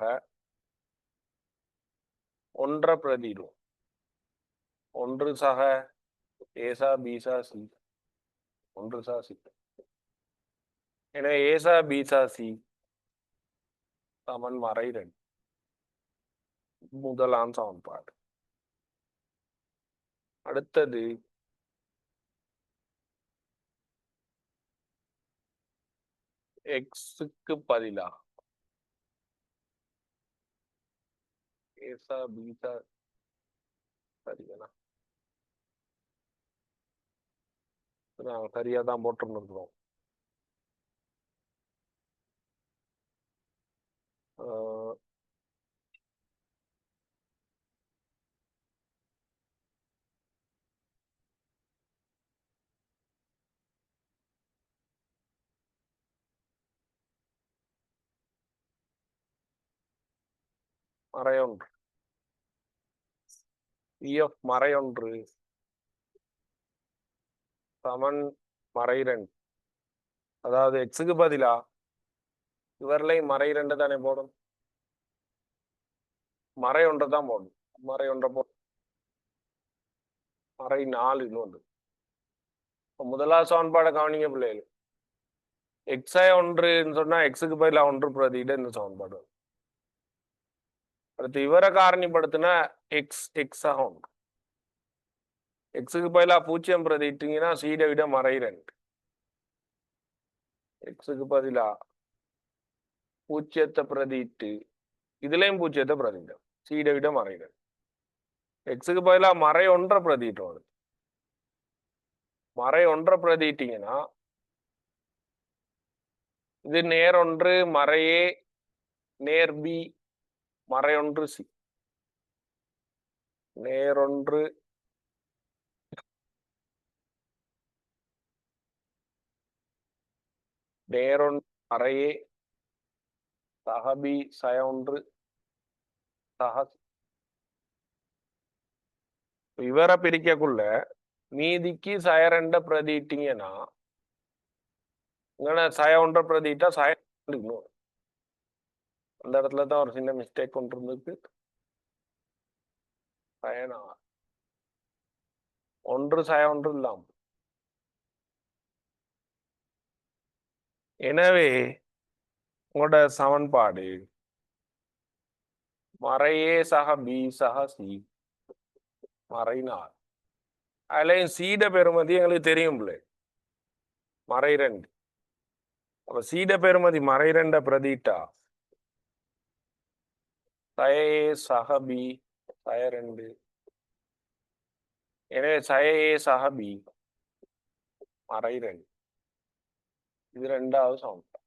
1 பிரதியிடுவோம். 1 சக ஏசா பீசா சி 1 சா சி. எனவே ஏசா பீசா சி சமன் மறை 2 முதலாம் சமன்பாடு. அடுத்தது எக்ஸுக்கு பதிலாக ஏசா பீசா சரிங்களா? நாங்கள் சரியா தான் போட்டுருந்துருக்கிறோம். மறை 1 பி ஆஃப் மறை 1 சமன் மறை 2. அதாவது எக்ஸுக்கு பதிலா இவர்களை மறை 2 தானே போடும். மறை 1 தான் போடும். மறை 1 போ மறை 4 வந்து முதலாவது சமன்பாடை கவனிங்க பிள்ளைகள். எக்ஸை ஒன்றுன்னு சொன்னா எக்ஸுக்கு பதிலா ஒன்று பிரதியிட இந்த சமன்பாடு. அடுத்து இவரை காரணிப்படுத்தினா எக்ஸ் எக்ஸாக ஒன்று. எக்ஸுக்கு பதிலா 0 பிரதியிட்டீங்கன்னா சீடை விட மறை 2. எக்ஸுக்கு பதிலா 0 பிரதியிட்டு இதுலயும் 0 பிரதியிடும். சீடை விட மறை 2. எக்ஸுக்கு பதிலா மறை 1 பிரதியிட்டோம். மறை 1 பிரதியிட்டீங்கன்னா இது நேர் 1 மறையே நேர் பி மறை 1 சி. நேர் 1 நேர் 1 மறையே சக பி சய 1 சக. இவரை பிரிக்கக்குள்ள மீதிக்கு சய 2 பிரதியிட்டீங்கன்னா இங்கே சய 1 பிரதியிட்டா சய அந்த இடத்துல தான் ஒரு சின்ன மிஸ்டேக் கொண்டு இருந்துருக்கு. சயனா 1 சய 1 இல்லாம. எனவே உங்களோட சமன்பாடு மறையே சக பி சக சி மறை 4. அதுலயும் சீட பெறுமதி எங்களுக்கு தெரியும் பிள்ளை மறை 2. அப்ப சீட பெறுமதி மறை 2 பிரதிட்டா சய ஏ சக பி சய 2. எனவே சய ஏ சக பி மறை 2. இது 2வது சமன்பாடு.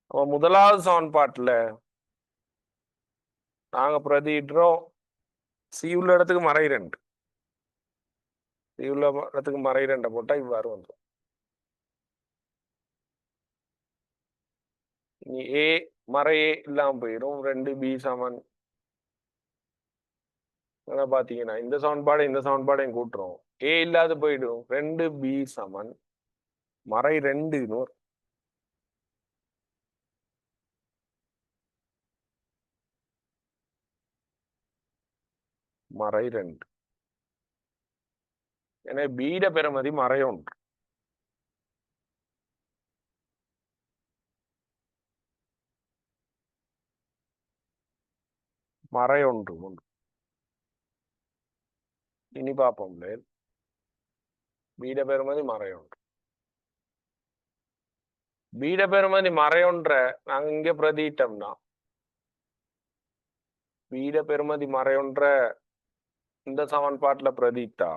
அப்ப 1வது சமன்பாட்டுல நாங்க பிரதியிடுறோம் சி உள்ள இடத்துக்கு மறை 2. சி உள்ள இடத்துக்கு மறை 2 போட்டா இவ்வாறு வந்துடும். இனி ஏ மறையே இல்லாம போயிடும். 2b சமன் பாத்தீங்கன்னா இந்த சமன்பாடையும் கூட்டுறோம். ஏ இல்லாத போயிடும். 2b சமன் மறை 2 மறை 2. எனவே பீட பெறுமதி மறை 1. மறை 1. இனி பார்ப்போம். பீட பெறுமதி மறை 1. பீட பெறுமதி மறை 1 நாங்க இங்க பிரதியிட்டோம்னா பீட பெறுமதி மறை 1 இந்த சமன்பாட்டுல பிரதியிட்டா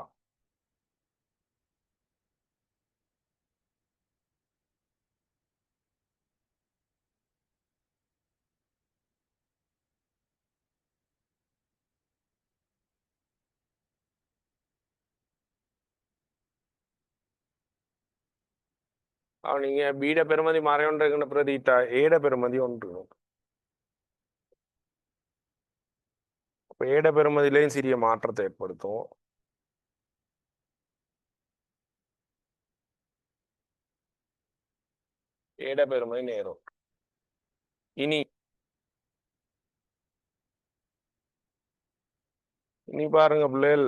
நீங்க பீட பெறுமதி மறை 1 பிரதியிட்டா ஏட பெறுமதி 1. அப்ப ஏட பெறுமதியிலையும் சிறிய மாற்றத்தை ஏற்படுத்தும். ஏட பெறுமதி நேரம். இனி பாருங்க பிள்ளைகள்,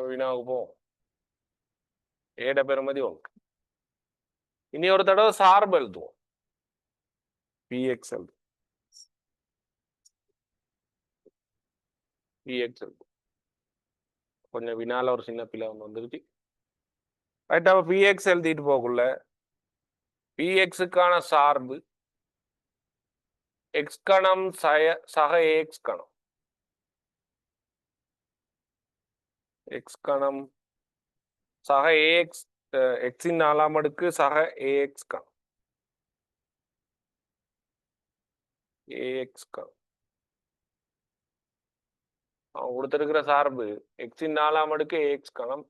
வினாவுக்கு போவோம். ஏட பெறுமதி 1. இனி ஒரு தடவை சார்பு எழுதுவோம். பிஎக்ஸ்எல் கொஞ்சம் வினால ஒரு சின்ன பிள்ளை ஒன்று வந்துருச்சு. ரைட். அப்ப பிஎக்ஸ் எழுதிட்டு போக்குள்ள பிஎக்ஸுக்கான சார்பு எக்ஸ் கணம் சக ஏஎக்ஸ் கணம். எக்ஸ் கணம் சக ஏஎக்ஸ் எக்ஸின் 4ஆம் அடுக்கு சக ஏஎக்ஸ் கணம். ஏஎக்ஸ் கொடுத்திருக்கிற சார்பு எக்ஸின் 4ஆம் அடுக்கு ஏஎக்ஸ் கணம்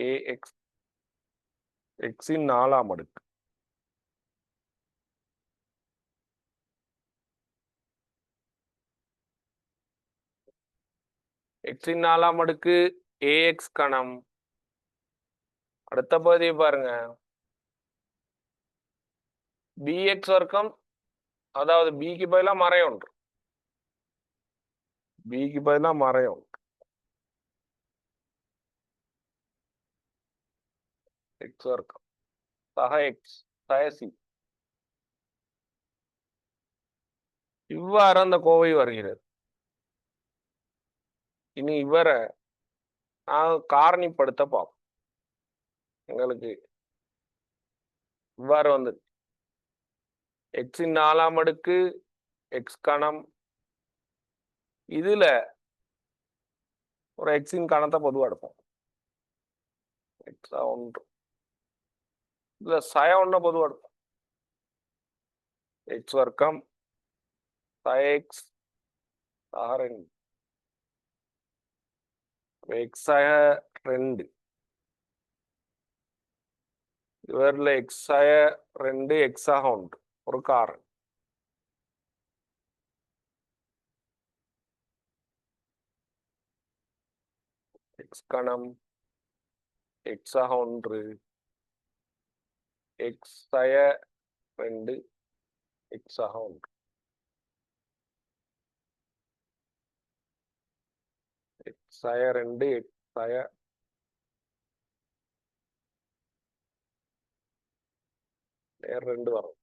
ஏஎக்ஸ் எக்ஸின் 4ஆம் அடுக்கு எக்ஸின் 4ஆம் அடுக்கு ஏஎக்ஸ் கணம். அடுத்த பகுதியை பாருங்க, பிஎக்ஸ் வர்க்கம், அதாவது பிக்கு பதிலா மறை ஒன்று, பிக்கு பதிலா மறை ஒன்று, எக்ஸ் வர்க்கம் சக எக்ஸ் சக சி, இவ்வாறு அந்த கோவை வருகிறது. இனி இவரை நாங்கள் காரணிப்படுத்த பார்ப்போம். எங்களுக்கு இவ்வாறு வந்து எக்ஸின் 4ஆம் அடுக்கு எக்ஸ் கணம், இதுல ஒரு எக்ஸின் கணத்தை பொதுவாக எடுப்போம், எக்ஸா ஒன்று, இதுல சய ஒன்றை பொதுவாக எடுப்போம், எக்ஸ் வர்க்கம் சய எக்ஸ் சக 2, எக்ஸ் சக 2, இவரில் எக்ஸ் சக 2 எக்ஸாக 1 ஒரு காரணி. எக்ஸ் கணம் எக்ஸாக 1 எக்ஸ் சக 2 எக்ஸாக 1, எக்ஸ் சக 2 எக்ஸ் சக நேர் 2 வரும்.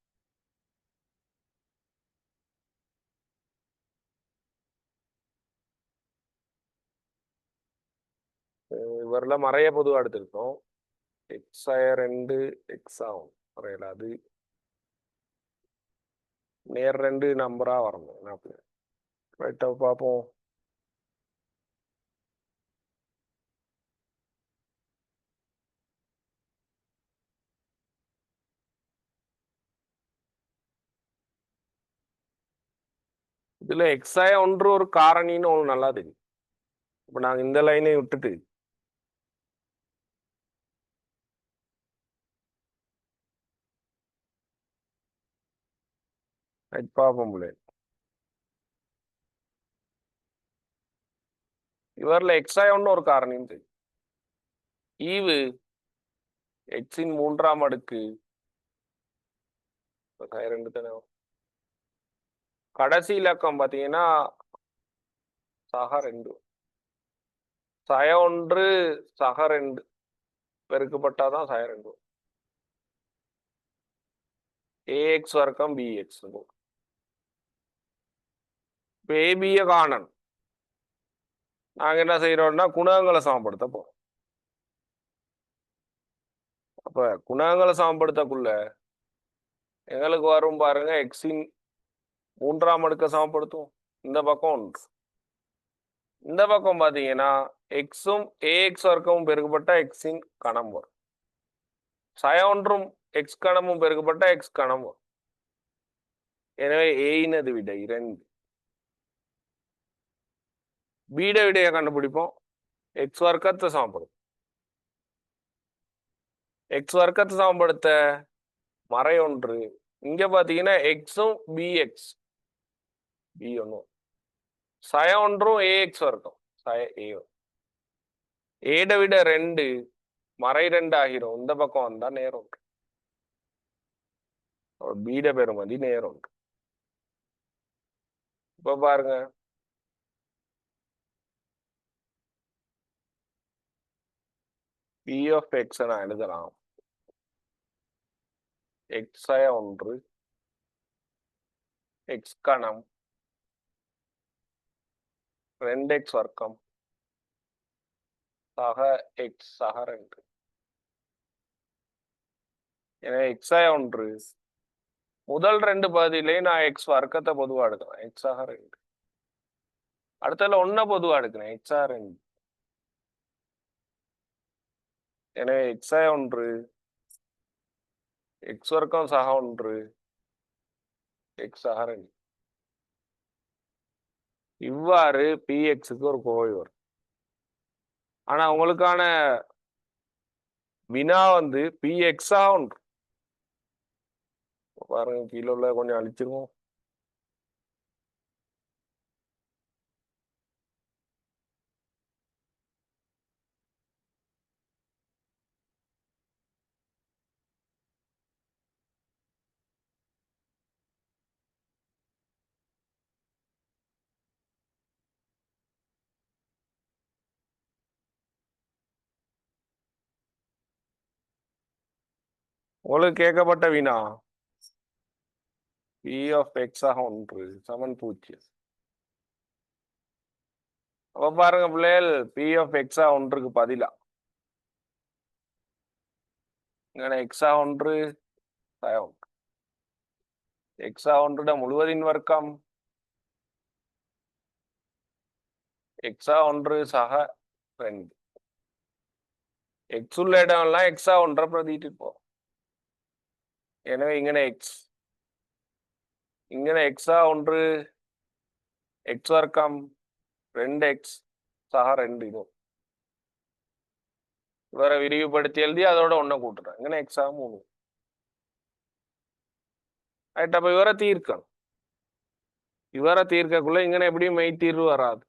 இவரில் மறைய பொதுவாக எடுத்திருக்கோம், எக்ஸ் சக 2 எக்ஸ் ஆகும் மறையல, அது நேர் 2 நம்பரா வரணும். என்ன ரைட்டா பார்ப்போம். இதுல எக்ஸாய 1 ஒரு காரணின்னு ஒன்று நல்லா தெரியும். இப்ப நாங்க இந்த லைனை விட்டுட்டு பார்ப்போம். இவரில் எக்ஸாய 1 ஒரு காரணின்னு தெரியும். ஈவு எக்ஸின் 3ஆம் அடுக்கு 2 தானே, கடைசி இலக்கம் பார்த்தீங்கன்னா சக 2, சய 1 சக 2 பெருக்கப்பட்டாதான் சய 2, ஏஎக்ஸ் வர்க்கம் பிஎக்ஸ். இப்போ ஏபிய காணன் நாங்க என்ன செய்யறோம்னா குணகங்களை சமப்படுத்த போறோம். அப்ப குணகங்களை சமப்படுத்தக்குள்ள எங்களுக்கு வரும் பாருங்க, எக்ஸின் 3ஆம் அடுக்க சமப்படுத்தும், இந்த பக்கம் 1, இந்த பக்கம் பாத்தீங்கன்னா எக்ஸும் ஏஎக்ஸ் வர்க்கமும் பெருக்கப்பட்ட எக்ஸின் கணம் வரும், சய 1ம் எக்ஸ் கணமும் பெருக்கப்பட்ட எக்ஸ் கணம் வரும். எனவே ஏயினது விடை 2. பீட விடையை கண்டுபிடிப்போம், எக்ஸ் வர்க்கத்தை சமப்படுத்தும், எக்ஸ் வர்க்கத்தை சமப்படுத்த மறை 1, இங்க பாத்தீங்கன்னா எக்ஸும் பிஎக்ஸ் பி 1, சய 1ம் ஏஎக்ஸ் வர்க்கம் சய ஏ, ஏட விட 2 மறை 2 ஆகிரும், இந்த பக்கம் வந்தா நேர் 1, பீட பெறுமதி நேர் 1. இப்ப பாருங்க, பி ஆஃப் எக்ஸ் நான் எழுதலாம், எக்ஸ் சய 1 எக்ஸ் கணம் 2x வர்க்கம் சக எக்ஸ் சக 2. எனவே எக்ஸாய 1 முதல் 2 பகுதியிலே நான் எக்ஸ் வர்க்கத்தை பொதுவாக எடுக்கிறேன், எக்ஸ் சக 2. அடுத்ததுல 1 பொதுவாக எடுக்கிறேன், எக்ஸ் சக 2. எனவே எக்ஸாய 1 எக்ஸ் வர்க்கம் சக 1 எக்ஸ் சக 2. இவ்வாறு pxக்கு ஒரு கோவை வரும். ஆனா உங்களுக்கான வினா வந்து px சக 1. பாருங்க கீழே உள்ள கொஞ்சம் அழிச்சிருவோம். உங்களுக்கு கேட்கப்பட்ட வினா p of x சக 1 சமன் 0. அப்ப பாருங்க பிள்ளைகள் p of x சக 1க்கு பதிலா இங்கே x சக 1 சக 1 x சக 1 முழுவதின் வர்க்கம் x சக 1 சக 2. x உள்ள இடம் எல்லாம் x சக 1 பிரதிட்டு போறோம். எனவே இங்கே x இங்கே x சக 1 x வர்க்கம் 2x சக 2 இது வேற விரிவுபடுத்தி எழுதி அதோட 1 கூட்டுறேன். இங்கே x சக 3. ரைட். அப்ப இவரை தீர்க்கணும். இவரை தீர்க்கக்குள்ள இங்கே எப்படியும் மெய் தீர்வு வராது.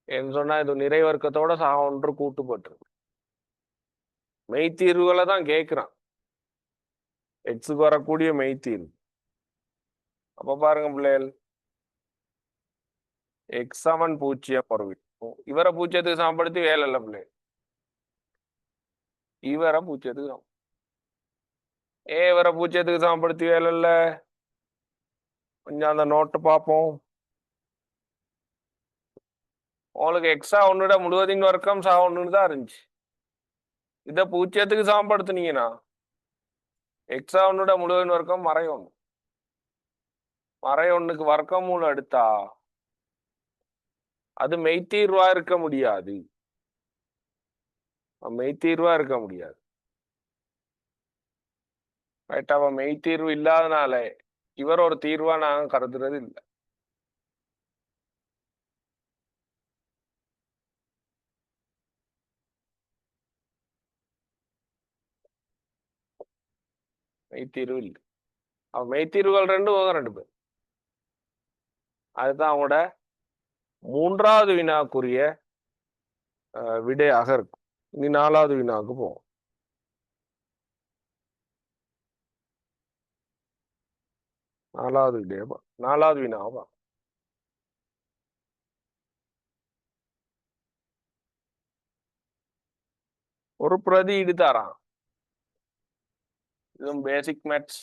என்று சொன்னா இது நிறை வர்க்கத்தோட சக 1 கூட்டுப்பட்டு மெய் தீர்வுகளை தான் கேட்கிறான். எக்ஸுக்கு வரக்கூடிய மெய் தீர்வு. அப்ப பாருங்க பிள்ளைகள் எக்ஸ் சமன் 0 வருவிக்கும். இவரை 0க்கு சமப்படுத்தி வேலை இல்லை பிள்ளைகள். இவரை 0க்கு சமம். இவரை 0க்கு சமப்படுத்தி வேலை இல்லை. கொஞ்சம் அந்த நோட்டு பார்ப்போம். உங்களுக்கு எக்ஸா 1 முழுவதின் வர்க்கம் சக 1 தான் இருந்துச்சு. இதை 0க்கு சமப்படுத்தினீங்கன்னா எக்ஸா 1 முழுவதின் வர்க்கம் மறை 1. மறை 1க்கு வர்க்கம் மூலம் எடுத்தா அது மெய்த்தீர்வா இருக்க முடியாது. மெய்த்தீர்வா இருக்க முடியாது. ரைட். அவ மெய்த்தீர்வு இல்லாதனால இவர் ஒரு தீர்வா நாங்க கருதுறது இல்லை. மெய்த்தீர்வு இல்லை. அவன் மெய்த்தீர்வுகள் 2 பேர். அதுதான் அவங்களோட 3வது வினாக்குரிய விடையாக இருக்கும். இனி 4வது வினாவுக்கு போவோம். 4வது விடைய 4வது வினாவா ஒரு பிரதியீடு தரான். இதுவும் பேசிக் மேத்ஸ்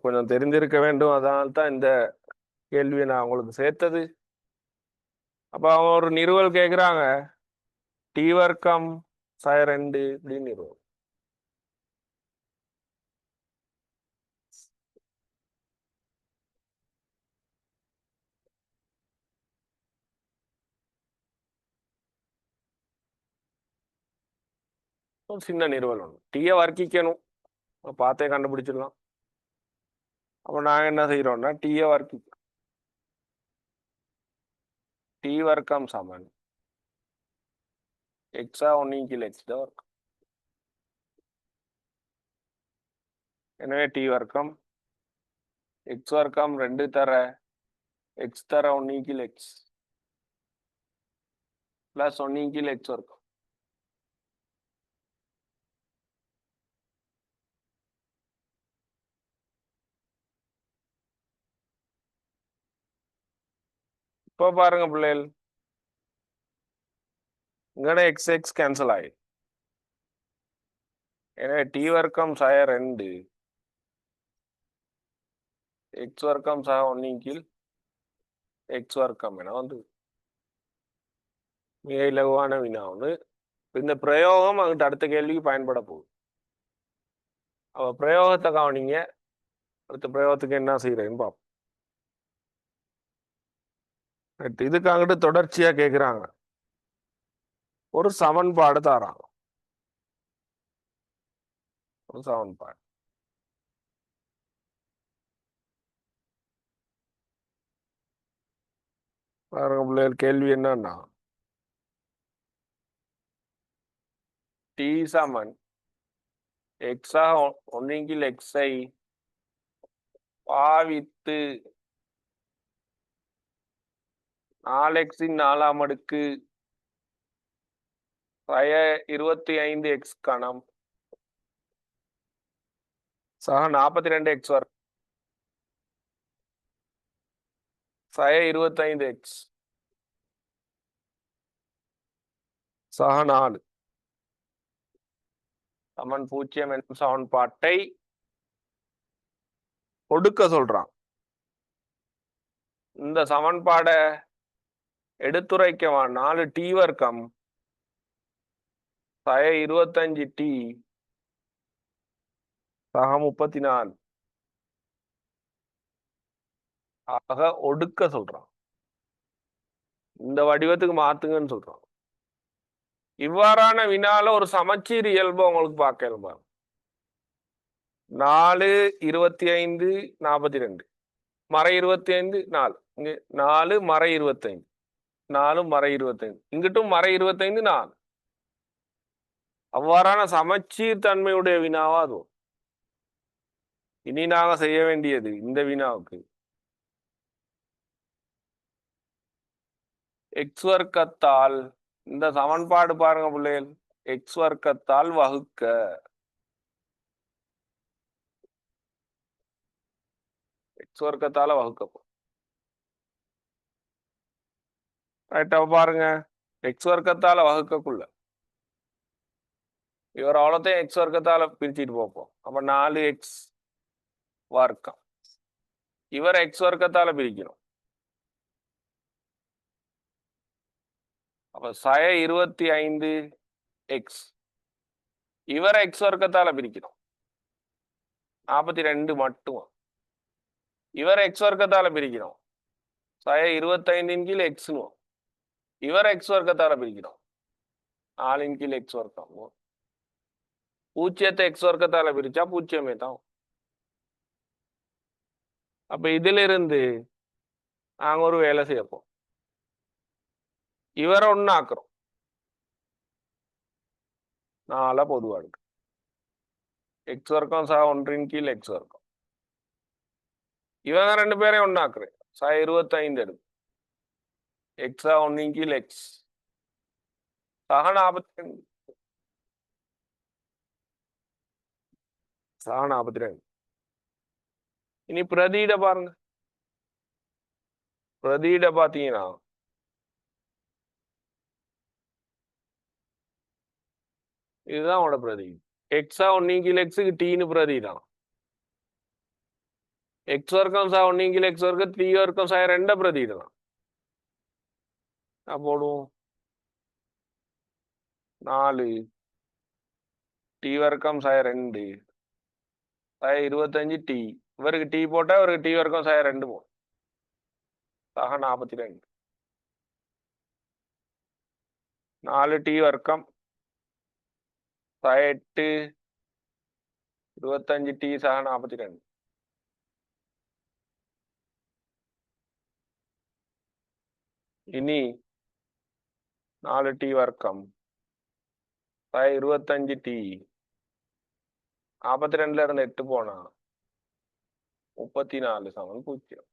கொஞ்சம் தெரிஞ்சிருக்க வேண்டும். அதனால தான் இந்த கேள்வியை நான் உங்களுக்கு சேர்த்தது. அப்ப அவங்க ஒரு நிறுவல் கேட்குறாங்க. டி வர்க்கம் சக 2 இப்படின்னு நிறுவல். ஒரு சின்ன நிறுவல் ஒன்று. டீயை வர்க்கிக்கணும். பார்த்தே கண்டுபிடிச்சிடலாம். அப்போ நாங்கள் என்ன செய்கிறோம்னா டீயை வர்க்கிக்கிறோம். டி வர்க்கம் சமன் எக்ஸா 1 கீழ் எக்ஸ் தான் வர்க்கம். எனவே டி வர்க்கம் எக்ஸ் வர்க்கம் 2 தர எக்ஸ் தர 1 கீழ் எக்ஸ் பிளஸ் 1 கீழ் எக்ஸ் வர்க்கம். இப்போ பாருங்க பிள்ளைகள் இங்கே எக்ஸ் எக்ஸ் கேன்சல் ஆகி. எனவே டி வர்க்கம் சக 2 எக்ஸ் வர்க்கம் சக 1 கீழ் எக்ஸ் வர்க்கம் என வந்து மிக இலகுவான வினா ஒன்று. இந்த பிரயோகம் அங்கிட்ட அடுத்த கேள்விக்கு பயன்பட போகுது. அவ பிரயோகத்தை கவனிங்க. அடுத்த பிரயோகத்துக்கு என்ன செய்யறேன்னு பார்ப்போம். இதுக்கு அங்கிட்டு தொடர்ச்சியா கேட்குறாங்க. ஒரு சமன்பாடு தாராங்க. சமன்பாடு. பாருங்க பிள்ளைகள், கேள்வி என்னன்னா டி சமன் எக்ஸா ஒன்றின் எக்ஸை பாவித்து 4x-இன் 4ஆம் அடுக்கு 25x கணம் சக 42x வர்க்கம் 25x சக 4 சமன் 0 என்னும் சமன்பாட்டை ஒடுக்க சொல்றான். இந்த சமன்பாடை எடுத்துரைக்கவா 4t வர்க்கம் 25t சக 34 ஆக ஒடுக்க சொல்றான். இந்த வடிவத்துக்கு மாத்துங்கன்னு சொல்றான். இவ்வாறான வினால ஒரு சமச்சீர் இயல்பு உங்களுக்கு பார்க்கலாம். 4 25 42 மறை 25 4 இங்க 4 மறை 25 4 மறை 25 இங்கிட்டும் மறை 25 4. அவ்வாறான சமச்சீர் தன்மையுடைய வினாவா அது. இனி நாங்க செய்ய வேண்டியது இந்த வினாவுக்கு எக்ஸ் வர்க்கத்தால் இந்த சமன்பாடு பாருங்க பிள்ளைகள், எக்ஸ் வர்க்கத்தால் வகுக்க. எக்ஸ் வர்க்கத்தால வகுக்கப்படும். ரைட்டா பாருங்க, எக்ஸ் வர்க்கத்தால வகுக்கக்குள்ள இவர் அவ்வளோத்தையும் எக்ஸ் வர்க்கத்தால பிரிச்சுட்டு போப்போம். அப்ப 4x வர்க்கம் இவர் எக்ஸ் வர்க்கத்தால பிரிக்கணும். அப்ப 25x இவர் எக்ஸ் வர்க்கத்தால பிரிக்கணும். 42 மட்டும் இவர் எக்ஸ் வர்க்கத்தால பிரிக்கணும். 25 கீழ் எக்ஸ் இவர் எக்ஸ் வர்க்கத்தால பிரிக்கணும். 4 கீழ் எக்ஸ் வர்க்கம். 0 எக்ஸ் வர்க்கத்தால பிரிச்சா 0 தான். அப்ப இதுல இருந்து நாங்க ஒரு வேலை செய்யப்போம். இவரை ஒன்னாக்குறோம். 4 பொதுவா இருக்கு. எக்ஸ் வர்க்கம் சக 1 கீழ் எக்ஸ் வர்க்கம். இவங்க 2 பேரையும் ஒன்னாக்குறேன். சக 25 எடுக்கும். எக்ஸா 1 கீழ் எக்ஸ் சக 42 சக 42. இனி பிரதியிட பாருங்க. பிரதியிட பாத்தீங்கன்னா இதுதான் உங்களோட பிரதியிடம். எக்ஸா 1 கீழ் எக்ஸுக்கு டீன்னு பிரதியிடம். எக்ஸ் வர்க்கம் சக 1 கீழ் எக்ஸ் வர்க்கம் 3 வர்க்கம் சக 2 பிரதியிடலாம். போடுவோம் 4 டி வர்க்கம் சக 2 சக 25 டி. இவருக்கு டி போட்டா இவருக்கு டி வர்க்கம் சக 2 போடும். சக 42 4 டி வர்க்கம் சக 8 25 டி சக 42. இனி 4 டி வர்க்கம் சக 25 டி 42ல இருந்து 8 போனா 34 சமன் 0.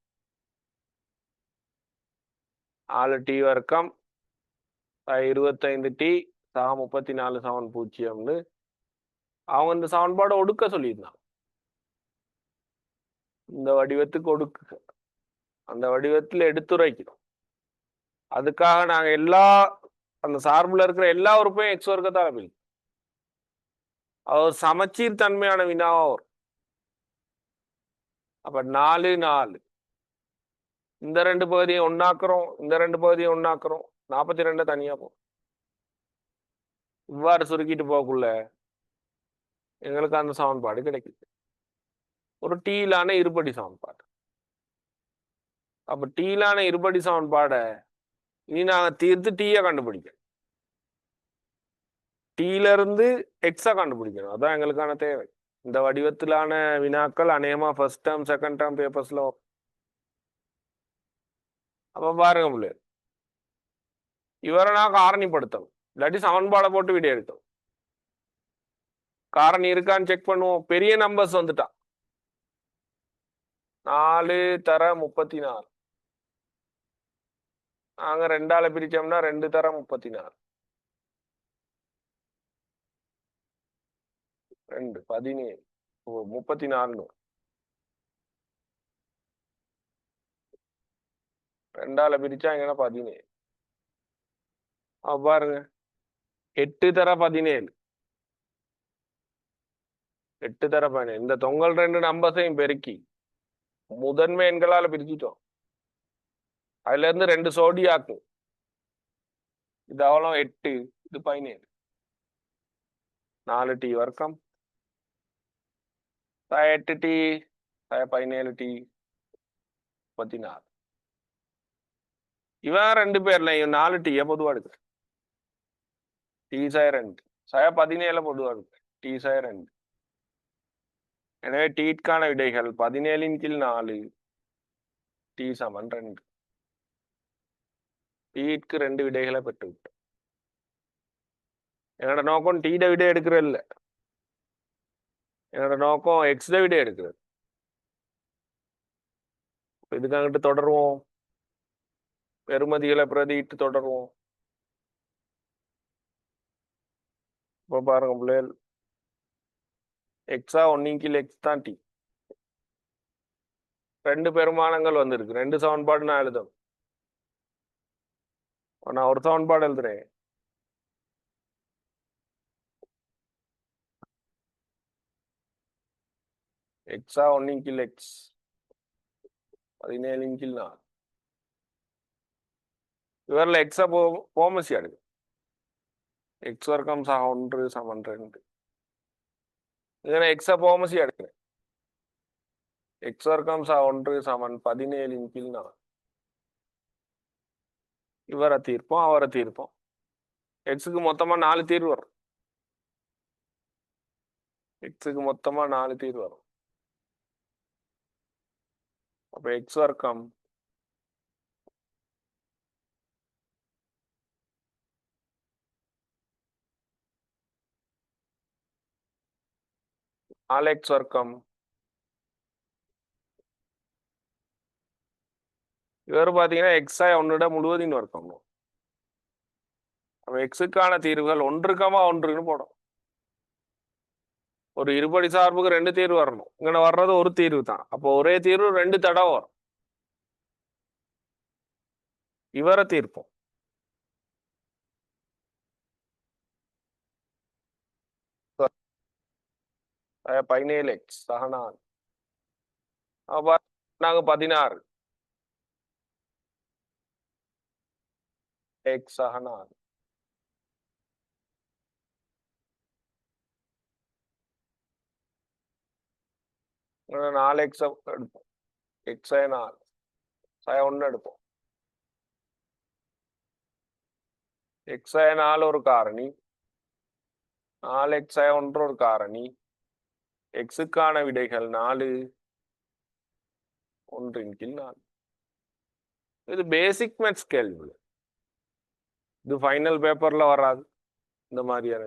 4 டி வர்க்கம் சக 25 டி சக 34 சமன் 0ன்னு அவங்க இந்த சமன்பாடு ஒடுக்க சொல்லியிருந்தாங்க. இந்த வடிவத்துக்கு ஒடுக்க, அந்த வடிவத்தில் எடுத்துரைக்கணும். அதுக்காக நாங்க அந்த சார்புல இருக்கிற எல்லா உறுப்பையும் எக்ஸ் வர்க்கத்தால பிரிக்கும். அது சமச்சீர் தன்மையான வினாவா வரும். அப்ப 4 4 இந்த 2 பகுதியை ஒன்னாக்குறோம், இந்த 2 பகுதியை ஒன்னாக்குறோம், 42 தனியா போகும். இவ்வாறு சுருக்கிட்டு போகக்குள்ள எங்களுக்கு அந்த சமன்பாடு கிடைக்குது. ஒரு டீலான இருபடி சமன்பாடு. அப்ப டீலான இருபடி சமன்பாடை இனி நாங்க தீர்த்து டீயை கண்டுபிடிக்கணும். டீல இருந்து எக்ஸா கண்டுபிடிக்கணும். அதான் எங்களுக்கான தேவை. இந்த வடிவத்திலான வினாக்கள் அநேகமா ஃபர்ஸ்ட் டேர்ம் செகண்ட் டேர்ம் பேப்பர்ஸ்ல அப்ப பாருங்க பிள்ளை, இவரை நான் காரணிப்படுத்தணும், இல்லாட்டி சமன்பாடை போட்டு விட எடுத்தோம். காரணி இருக்கான்னு செக் பண்ணுவோம். பெரிய நம்பர்ஸ் வந்துட்டான். 4 தர 34. நாங்க 2ஆல பிரிச்சோம்னா 2 தர 34. 2 17 34. 2ஆல பிரிச்சா எங்கன்னா 17. பாருங்க 8 தர 17. 8 தர 17. இந்த தொங்கல் 2 நம்பர்ஸையும் பெருக்கி முதன்மை எண்களால பிரிச்சுட்டோம். அதுல இருந்து 2 சோடியாக்கும். இது அவ்வளோ 8, இது 17. 4t வர்க்கம் 8t 17t 34. இவன் 2 பேர்ல 4t பொதுவா எடுக்கிறேன். t 2 17 பொதுவா எடுக்கிறேன். t 2. எனவே டீட்கான விடைகள் 17 கீழ் 4 t சமன் 2. டீட்க்கு 2 விடைகளை பெற்றுவிட்டோம். என்னோட நோக்கம் டீட விடை எடுக்கிறது இல்லை, என்னோட நோக்கம் எக்ஸ் விடை எடுக்கிறது. இதுக்கு அங்கிட்டு தொடருவோம், பெறுமதிகளை பிரதியிட்டு தொடருவோம். இப்போ பாருங்க பிள்ளைகள், எக்ஸா 1 கீழ் எக்ஸ் தான் டி. 2 பெருமானங்கள் வந்திருக்கு. 2 சமன்பாடு நான் எழுதும். நான் ஒரு சமன்பாடு எழுதுறேன். எக்ஸா 1 கீழ் எக்ஸ் 17 கீழ் 4. இவரில் எக்ஸா போமசி எடுக்கு. எக்ஸ் வர்க்கம் 1 சமன் 2. இதனை எக்ஸா போமசி எடுக்கிறேன். எக்ஸ் வர்க்கம் 1 சமன் 17 கீழ் 4. இவரை தீர்ப்போம், அவரை தீர்ப்போம். எக்ஸுக்கு மொத்தமா 4 தீர்வு வரும். எக்ஸுக்கு மொத்தமா 4 தீர்வு வரும். அப்ப எக்ஸ் வர்க்கம் எக்ஸ் வர்க்கம் இவர் பாத்தீங்கன்னா எக்ஸா 1 முழுவதின் வர்க்கம். அப்ப எக்ஸுக்கான தீர்வுகள் 1,1ன்னு போடும். ஒரு இருபடி சார்புக்கு 2 தீர்வு வரணும். இங்க வர்றது ஒரு தீர்வு தான். அப்போ ஒரே தீர்வு 2 தடவை வரும். இவரை தீர்ப்போம். பதினேழு எக்ஸ் சகனான் நாங்க 16 எக்ஸ் சகனான் 4 எக்ஸ் எடுப்போம். எக்ஸ் 4 1 எடுப்போம். எக்ஸ் 4 ஒரு காரணி, 4 எக்ஸ் 1 ஒரு காரணி. எக்ஸுக்கான விடைகள் 4 1 கீழ் 4. இது பேசிக் மேத்ஸ் கேள்வி. இது ஃபைனல் பேப்பர்ல வராது இந்த மாதிரியான.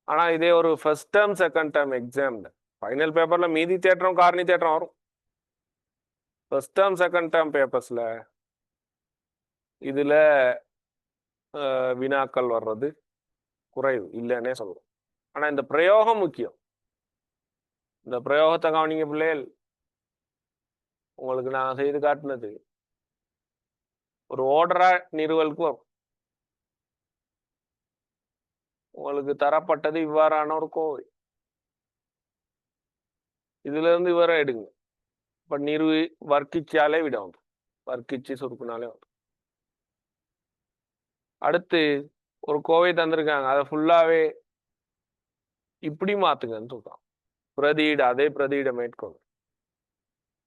ஆனா இதே ஒரு ஃபர்ஸ்ட் டேர்ம் செகண்ட் டேர்ம் எக்ஸாம்ல ஃபைனல் பேப்பர்ல மீதி தேற்றம் காரணி தேற்றம் வரும். ஃபர்ஸ்ட் டேர்ம் செகண்ட் டேர்ம் பேப்பர்ஸ்ல இதுல வினாக்கள் வர்றது குறைவு இல்லைன்னே சொல்றோம். ஆனா இந்த பிரயோகம் முக்கியம். இந்த பிரயோகத்தை கவனிங்க பிள்ளைகள். உங்களுக்கு நான் செய்து காட்டினது ஒரு ஓர்டரா நிறுவலுக்கு வரும். உங்களுக்கு தரப்பட்டது இவ்வாறான ஒரு கோவை. இதுல இருந்து இவரை எடுங்க. இப்ப நிறுவி வர்க்கிச்சாலே விட வந்து வர்க்கிச்சு சுருக்குனாலே வந்து. அடுத்து ஒரு கோவை தந்திருக்காங்க, அதை ஃபுல்லாவே இப்படி மாத்துங்கன்னு சொல்றான். பிரதியிட அதே பிரதியிட மேற்கொண்டு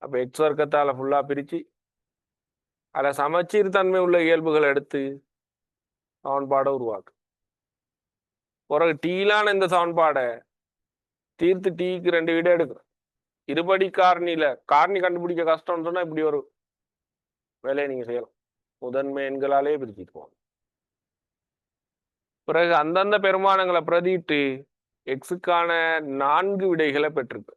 அப்ப எக்ஸ் வர்க்கத்தால ஃபுல்லா பிரிச்சு அதுல சமச்சீர் தன்மை உள்ள இயல்புகளை எடுத்து சமன்பாடை உருவாக்கு. பிறகு டீலான இந்த சமன்பாடை தீர்த்து டீக்கு 2 விட எடுக்கும். இருபடி காரணியில காரணி கண்டுபிடிக்க கஷ்டம்னு சொன்னா இப்படி ஒரு வேலையை நீங்க செய்யலாம். முதன்மை எண்களாலே பிரிச்சுட்டு போகணும். பிறகு அந்தந்த பெருமானங்களை பிரதிட்டு எக்ஸுக்கான 4 விடைகளை பெற்றிருக்கு.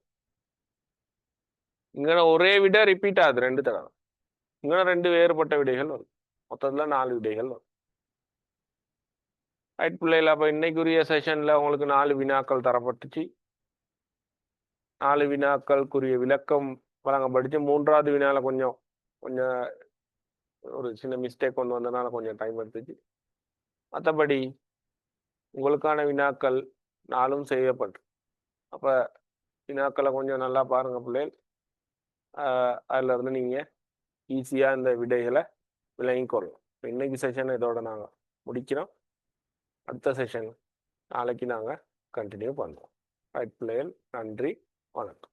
இங்க ஒரே விட ரிப்பீட் ஆகுது 2 தடவை. இங்க 2 வேறுபட்ட விடைகள் வரும். மொத்தத்துல 4 விடைகள் வரும். ரைட் பிள்ளைகள், அப்ப இன்னைக்குரிய செஷன்ல உங்களுக்கு 4 வினாக்கள் தரப்பட்டுச்சு. 4 வினாக்களுக்குரிய விளக்கம் வழங்கப்பட்டுச்சு. 3வது வினால கொஞ்சம் ஒரு சின்ன மிஸ்டேக் கொண்டு வந்ததுனால கொஞ்சம் டைம் எடுத்துச்சு. மற்றபடி உங்களுக்கான வினாக்கள் 4ம் செய்யப்பட்டு. அப்ப வினாக்களை கொஞ்சம் நல்லா பாருங்க பிள்ளைகள். அதுல இருந்து நீங்க ஈஸியா இந்த விடைகளை விளங்கிக் கொள்ளலாம். இன்னைக்கு செஷன் இதோட நாங்க முடிக்கிறோம். அடுத்த செஷன் நாளைக்கு நாங்க கண்டினியூ பண்றோம். ரைட் பிள்ளைகள், நன்றி, வணக்கம்.